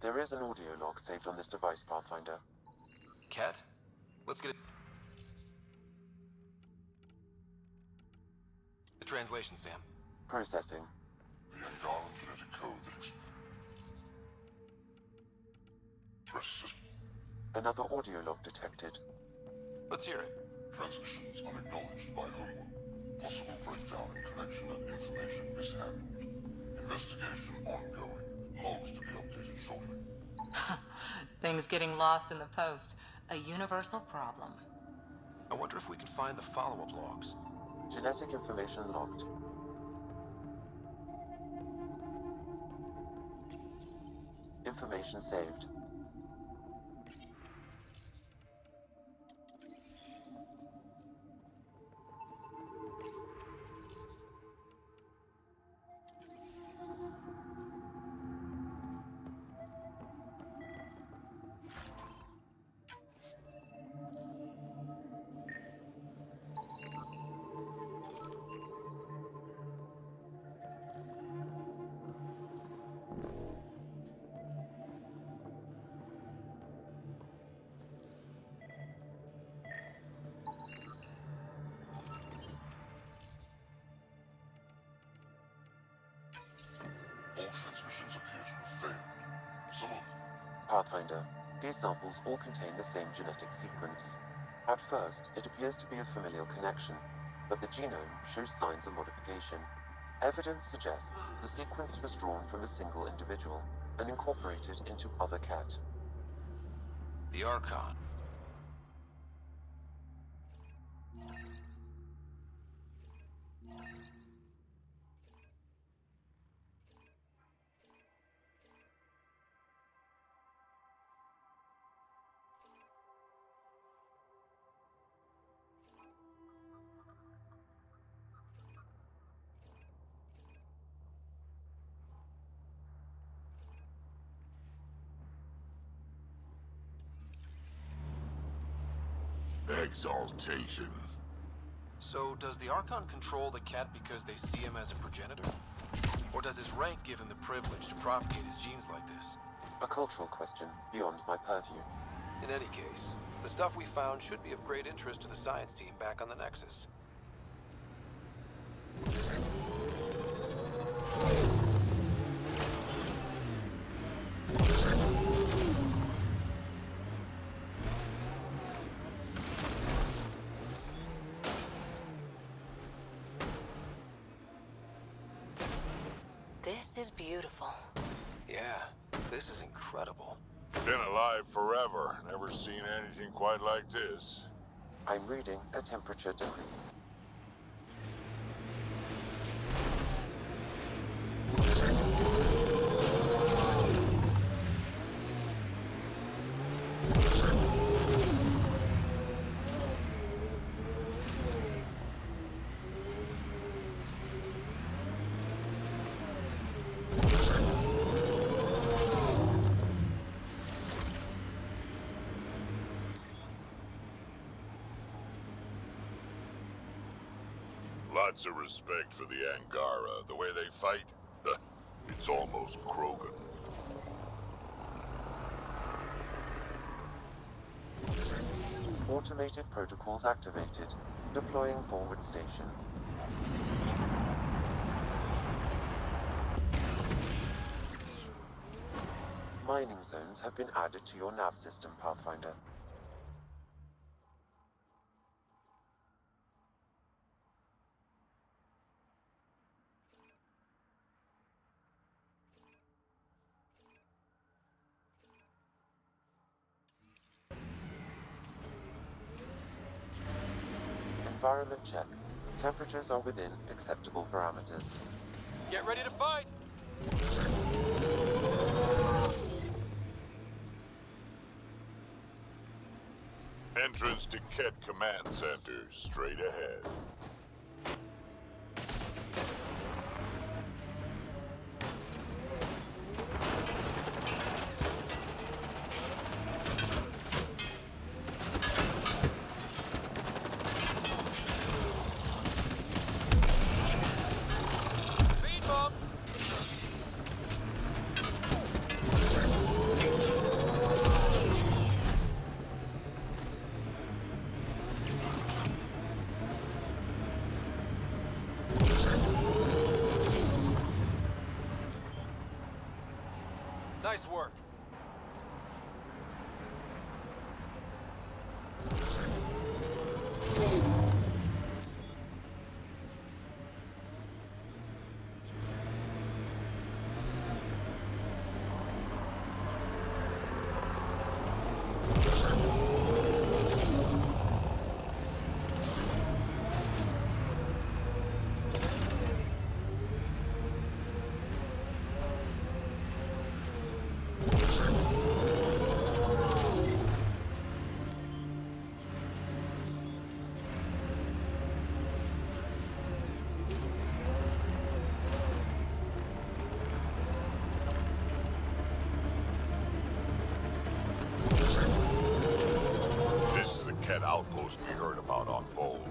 [SPEAKER 9] There is an audio log saved on this device, Pathfinder.
[SPEAKER 4] Cat? Let's get it. The translation, Sam.
[SPEAKER 9] Processing.
[SPEAKER 16] The Angaran genetic code that expresses...
[SPEAKER 9] Another audio log detected.
[SPEAKER 4] Let's hear it.
[SPEAKER 16] Transmissions unacknowledged by homeworld. Possible breakdown in connection and information mishandled. Investigation ongoing. Logs to be updated shortly.
[SPEAKER 1] Things getting lost in the post. A universal problem.
[SPEAKER 4] I wonder if we can find the follow-up logs.
[SPEAKER 9] Genetic information logged. Information saved.
[SPEAKER 16] All transmissions appear to have failed. Some of them.
[SPEAKER 9] Pathfinder, these samples all contain the same genetic sequence. At first, it appears to be a familial connection, but the genome shows signs of modification. Evidence suggests the sequence was drawn from a single individual and incorporated into other cat.
[SPEAKER 4] The Archon.
[SPEAKER 16] Exaltation.
[SPEAKER 4] So, does the Archon control the cat because they see him as a progenitor? Or does his rank give him the privilege to propagate his genes like this?
[SPEAKER 9] A cultural question beyond my purview.
[SPEAKER 4] In any case, the stuff we found should be of great interest to the science team back on the Nexus.
[SPEAKER 1] This is beautiful.
[SPEAKER 4] Yeah, this is incredible.
[SPEAKER 16] Been alive forever. Never seen anything quite like this.
[SPEAKER 9] I'm reading a temperature decrease.
[SPEAKER 16] Lots of respect for the Angara. The way they fight, it's almost Krogan.
[SPEAKER 9] Automated protocols activated. Deploying forward station. Mining zones have been added to your nav system, Pathfinder. Environment check. Temperatures are within acceptable parameters.
[SPEAKER 4] Get ready to fight!
[SPEAKER 16] Entrance to Ket Command Center, straight ahead.
[SPEAKER 4] Nice work.
[SPEAKER 16] Outpost we heard about on Vold.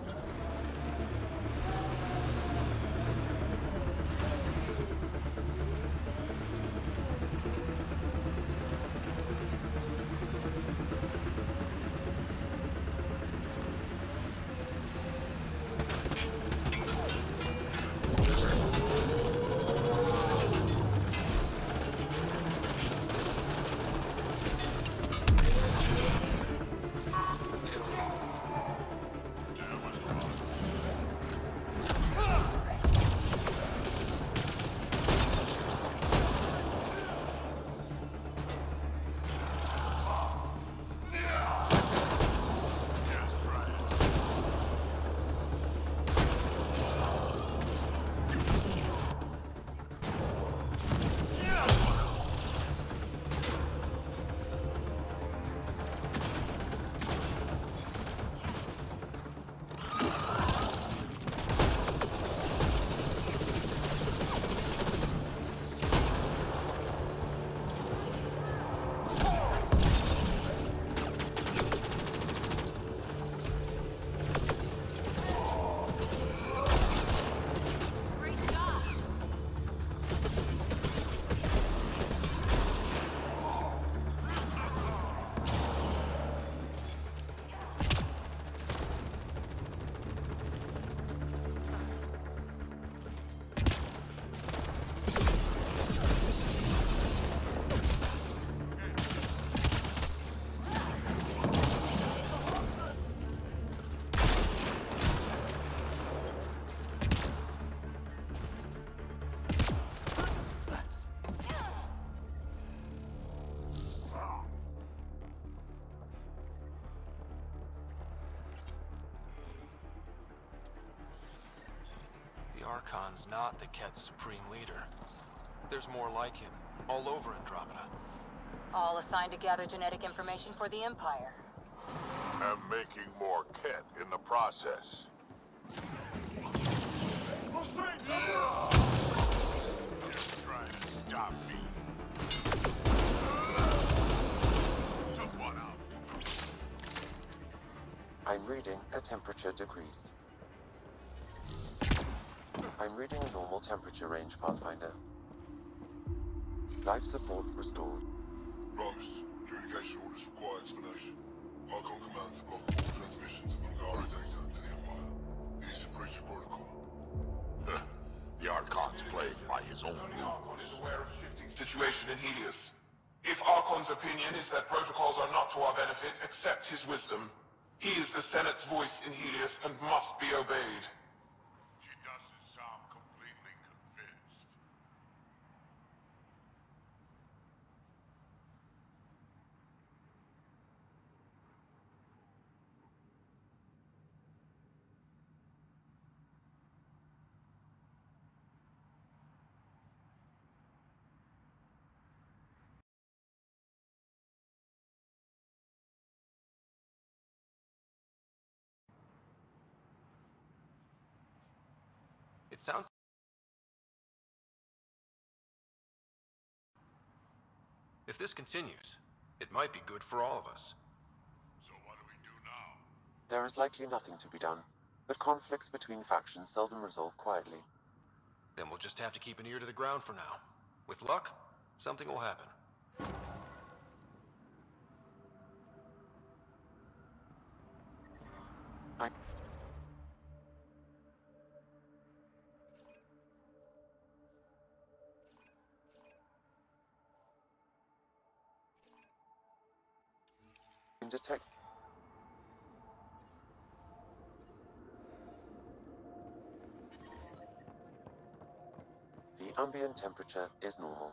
[SPEAKER 4] The Archon's not the Ket's supreme leader. There's more like him, all over Andromeda.
[SPEAKER 1] All assigned to gather genetic information for the Empire.
[SPEAKER 16] And making more Ket in the process. Just trying to stop me. Took one out.
[SPEAKER 9] I'm reading a temperature decrease. I'm reading a normal temperature range, Pathfinder. Life support restored.
[SPEAKER 16] Promise. Communication orders require explanation. Archon command to block all transmissions of Angara data to the Empire. He's a breach of protocol.
[SPEAKER 21] The Archon's played by his own rules.
[SPEAKER 3] Archon is aware of shifting situation in Helios. If Archon's opinion is that protocols are not to our benefit, accept his wisdom. He is the Senate's voice in Helios and must be obeyed.
[SPEAKER 16] She doesn't sound completely convinced.
[SPEAKER 4] It sounds... If this continues, it might be good for all of us.
[SPEAKER 16] So what do we do now?
[SPEAKER 9] There is likely nothing to be done, but conflicts between factions seldom resolve quietly.
[SPEAKER 4] Then we'll just have to keep an ear to the ground for now. With luck, something will happen.
[SPEAKER 9] detect... The ambient temperature is normal.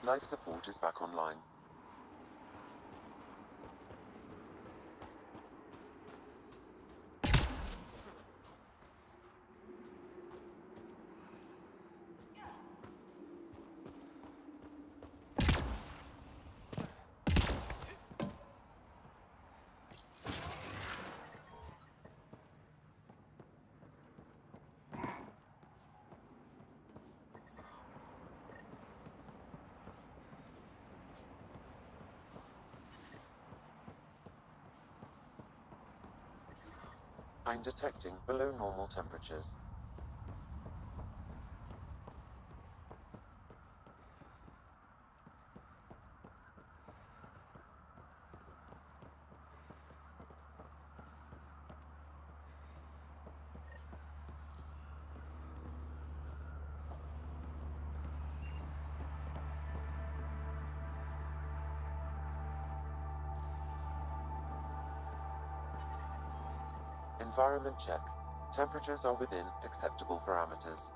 [SPEAKER 9] Life support is back online. I'm detecting below normal temperatures. Environment check. Temperatures are within acceptable parameters.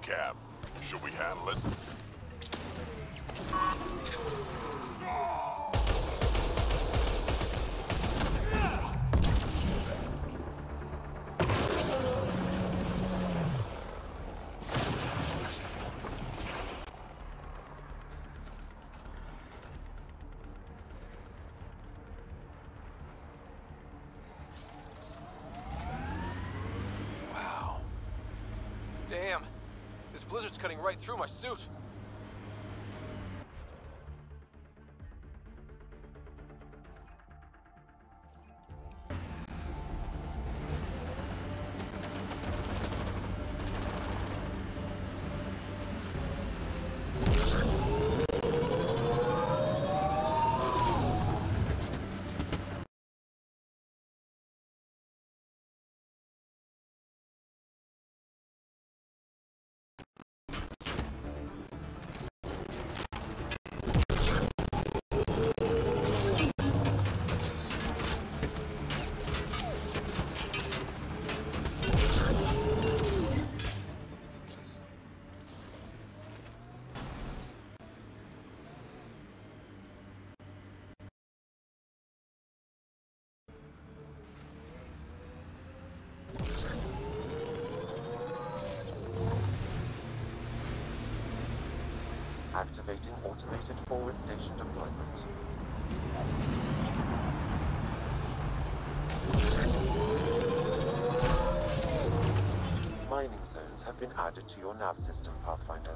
[SPEAKER 16] Cap, should we handle it?
[SPEAKER 4] Wow. Damn. This blizzard's cutting right through my suit.
[SPEAKER 9] Activating automated forward station deployment. Mining zones have been added to your nav system, Pathfinder.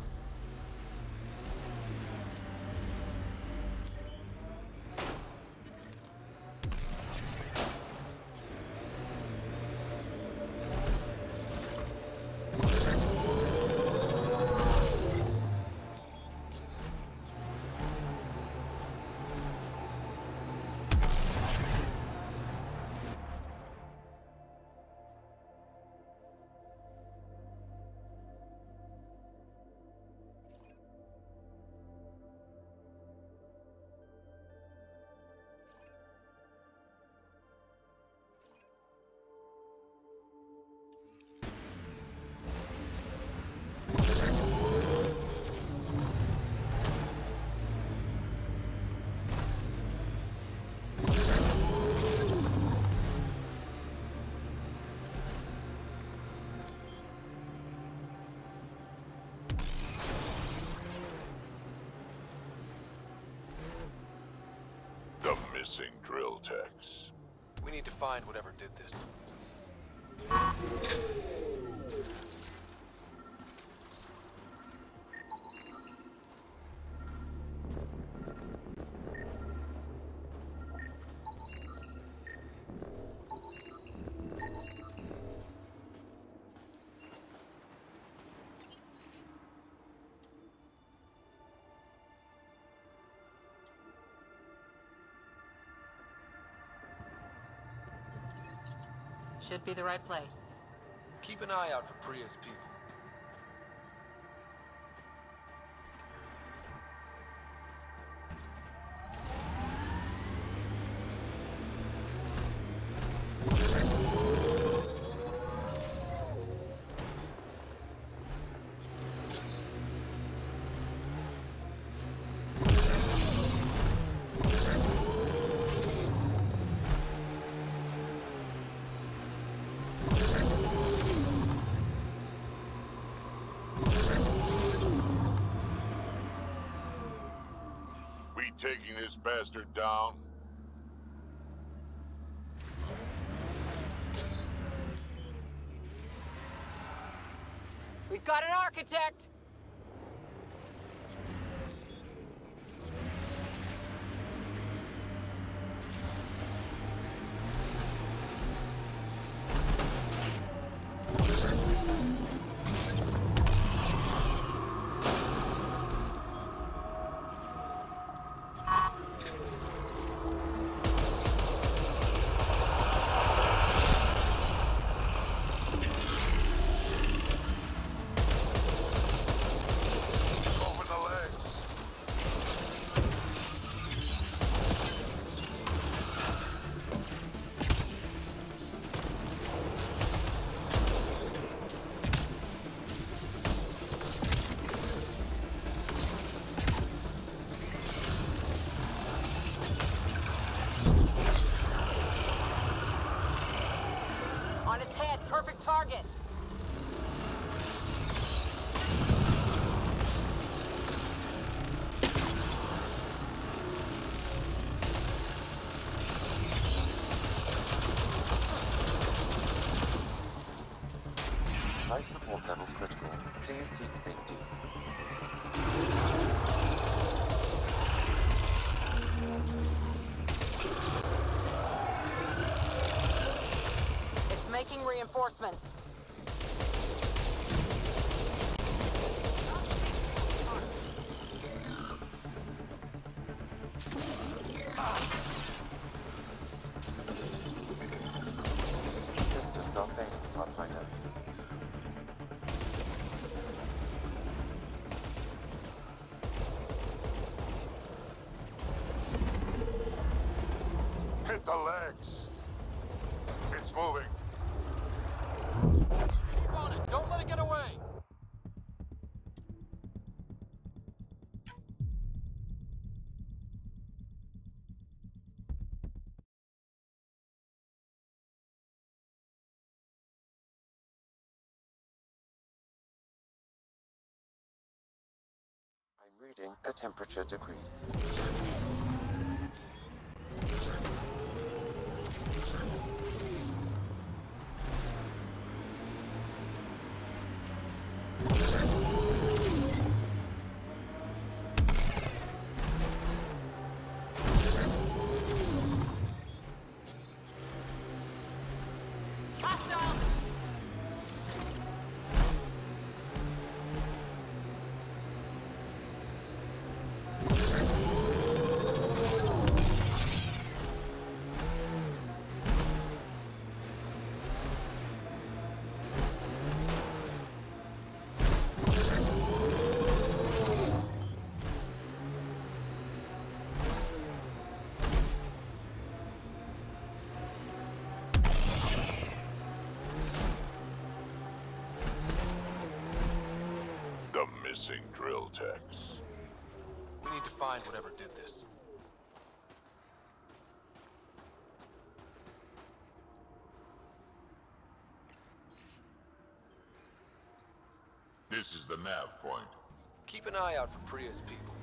[SPEAKER 16] Missing drill techs.
[SPEAKER 4] We need to find whatever did this.
[SPEAKER 1] Should be the right place.
[SPEAKER 4] Keep an eye out for Priya's people.
[SPEAKER 16] Taking this bastard down?
[SPEAKER 8] We've got an architect! Target.
[SPEAKER 9] Life support levels critical. Please seek safety.
[SPEAKER 8] Making reinforcements.
[SPEAKER 9] Systems are failing, Pathfinder.
[SPEAKER 16] Hit the legs. It's moving.
[SPEAKER 4] Keep on it. Don't let it get away.
[SPEAKER 9] Reading a temperature decrease.
[SPEAKER 16] Missing drill techs.
[SPEAKER 4] We need to find whatever did this.
[SPEAKER 16] This is the nav point.
[SPEAKER 4] Keep an eye out for Priya's people.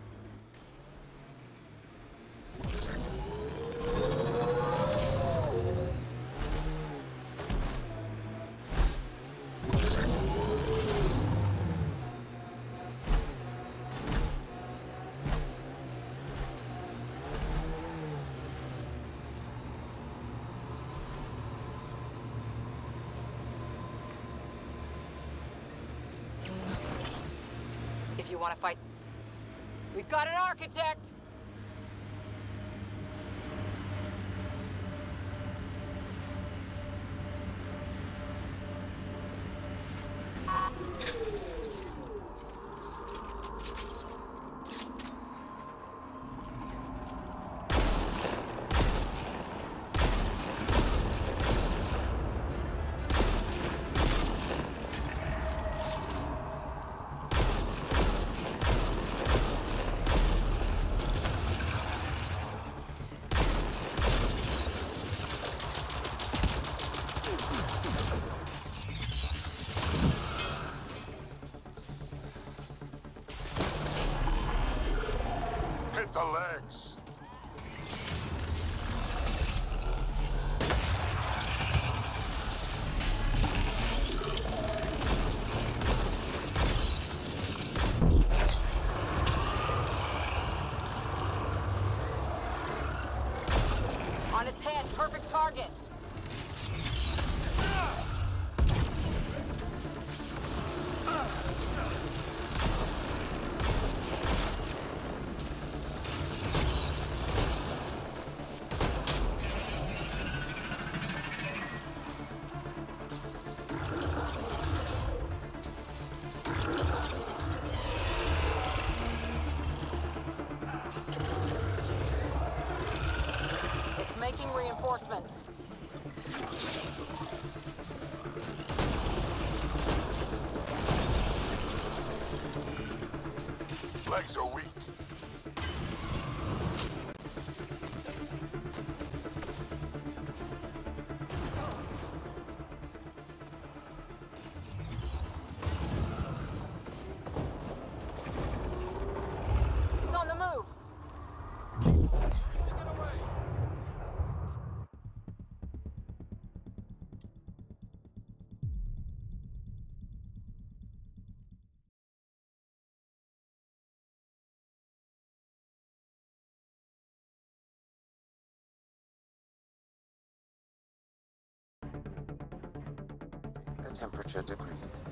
[SPEAKER 8] If you want to fight, we've got an architect!
[SPEAKER 16] The legs.
[SPEAKER 8] On its head, perfect target. Making reinforcements.
[SPEAKER 16] Legs are weak.
[SPEAKER 8] It's on the move.
[SPEAKER 9] A temperature decrease.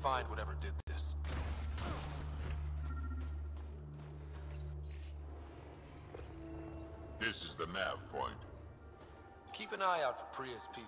[SPEAKER 4] find whatever did this.
[SPEAKER 16] This is the nav point.
[SPEAKER 4] Keep an eye out for Priya's people.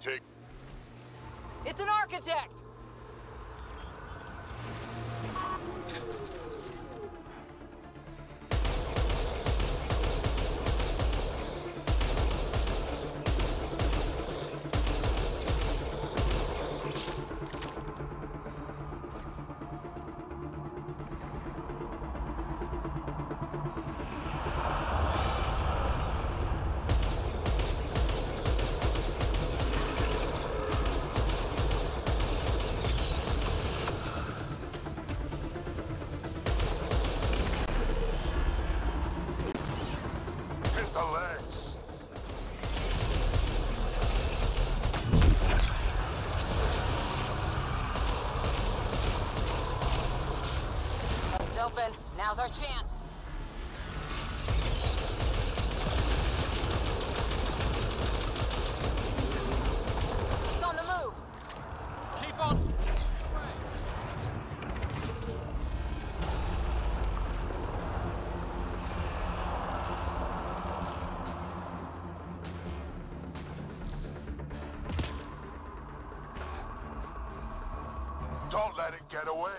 [SPEAKER 16] Take.
[SPEAKER 8] It's an architect! Now's our chance. He's on the move.
[SPEAKER 4] Keep on.
[SPEAKER 16] Don't let it get away.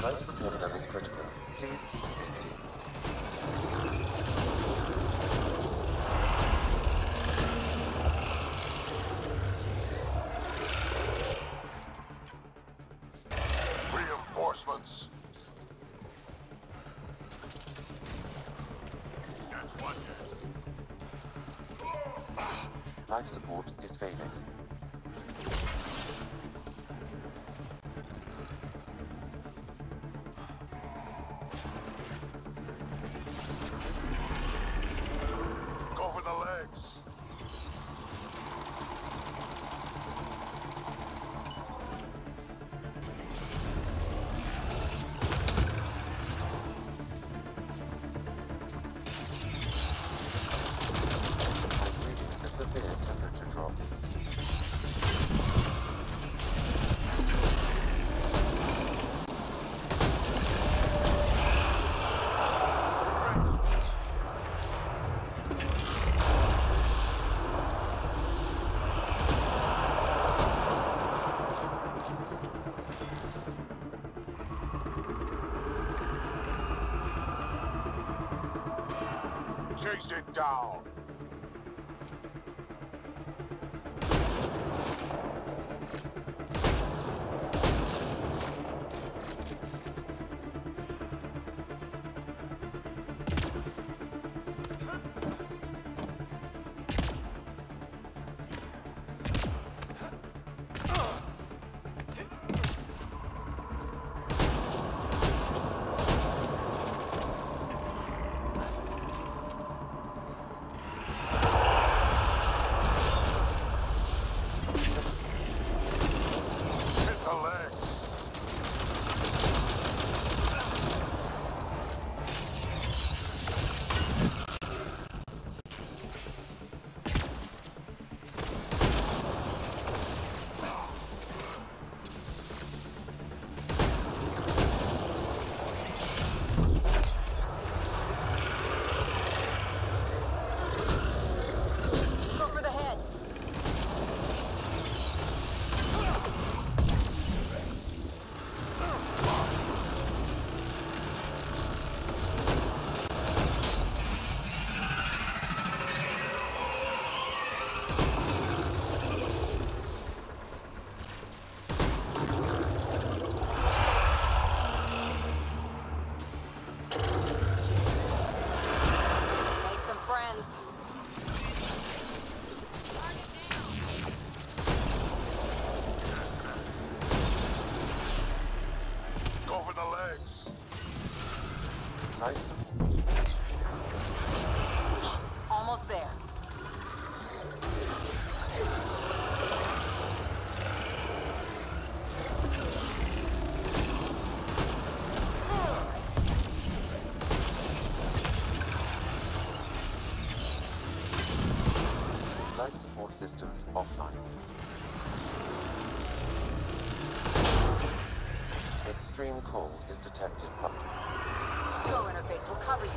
[SPEAKER 9] Life support levels critical. Please seek safety.
[SPEAKER 16] Reinforcements.
[SPEAKER 9] Life support is failing.
[SPEAKER 16] Go for the legs. down.
[SPEAKER 9] Nice.
[SPEAKER 1] Almost there.
[SPEAKER 9] Life support systems offline. Extreme cold is detected.
[SPEAKER 1] Go interface will cover you.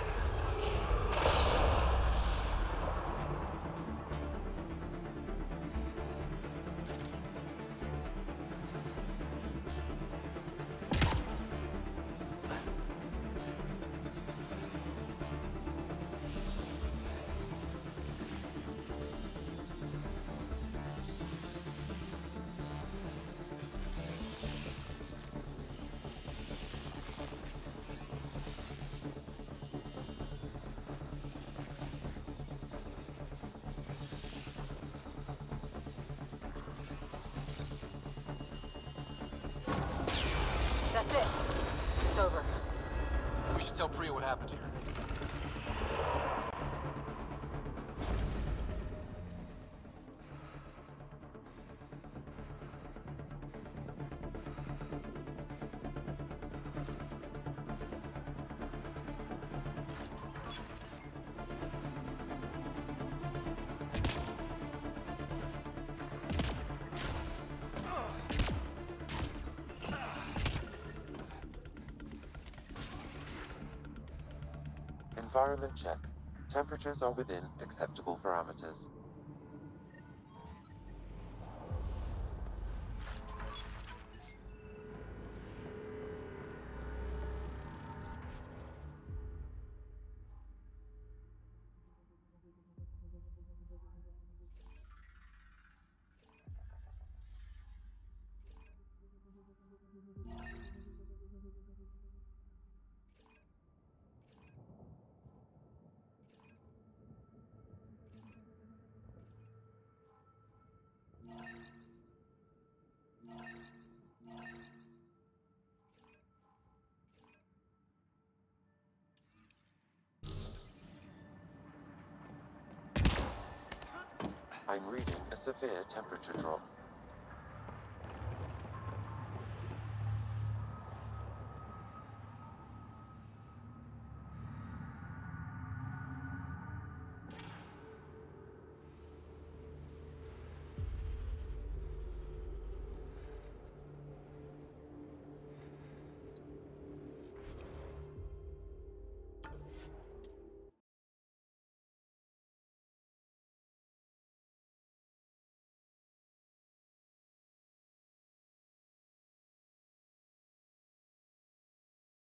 [SPEAKER 1] That's it. It's over.
[SPEAKER 4] We should tell Priya what happened here.
[SPEAKER 9] Environment check. Temperatures are within acceptable parameters. I'm reading a severe temperature drop.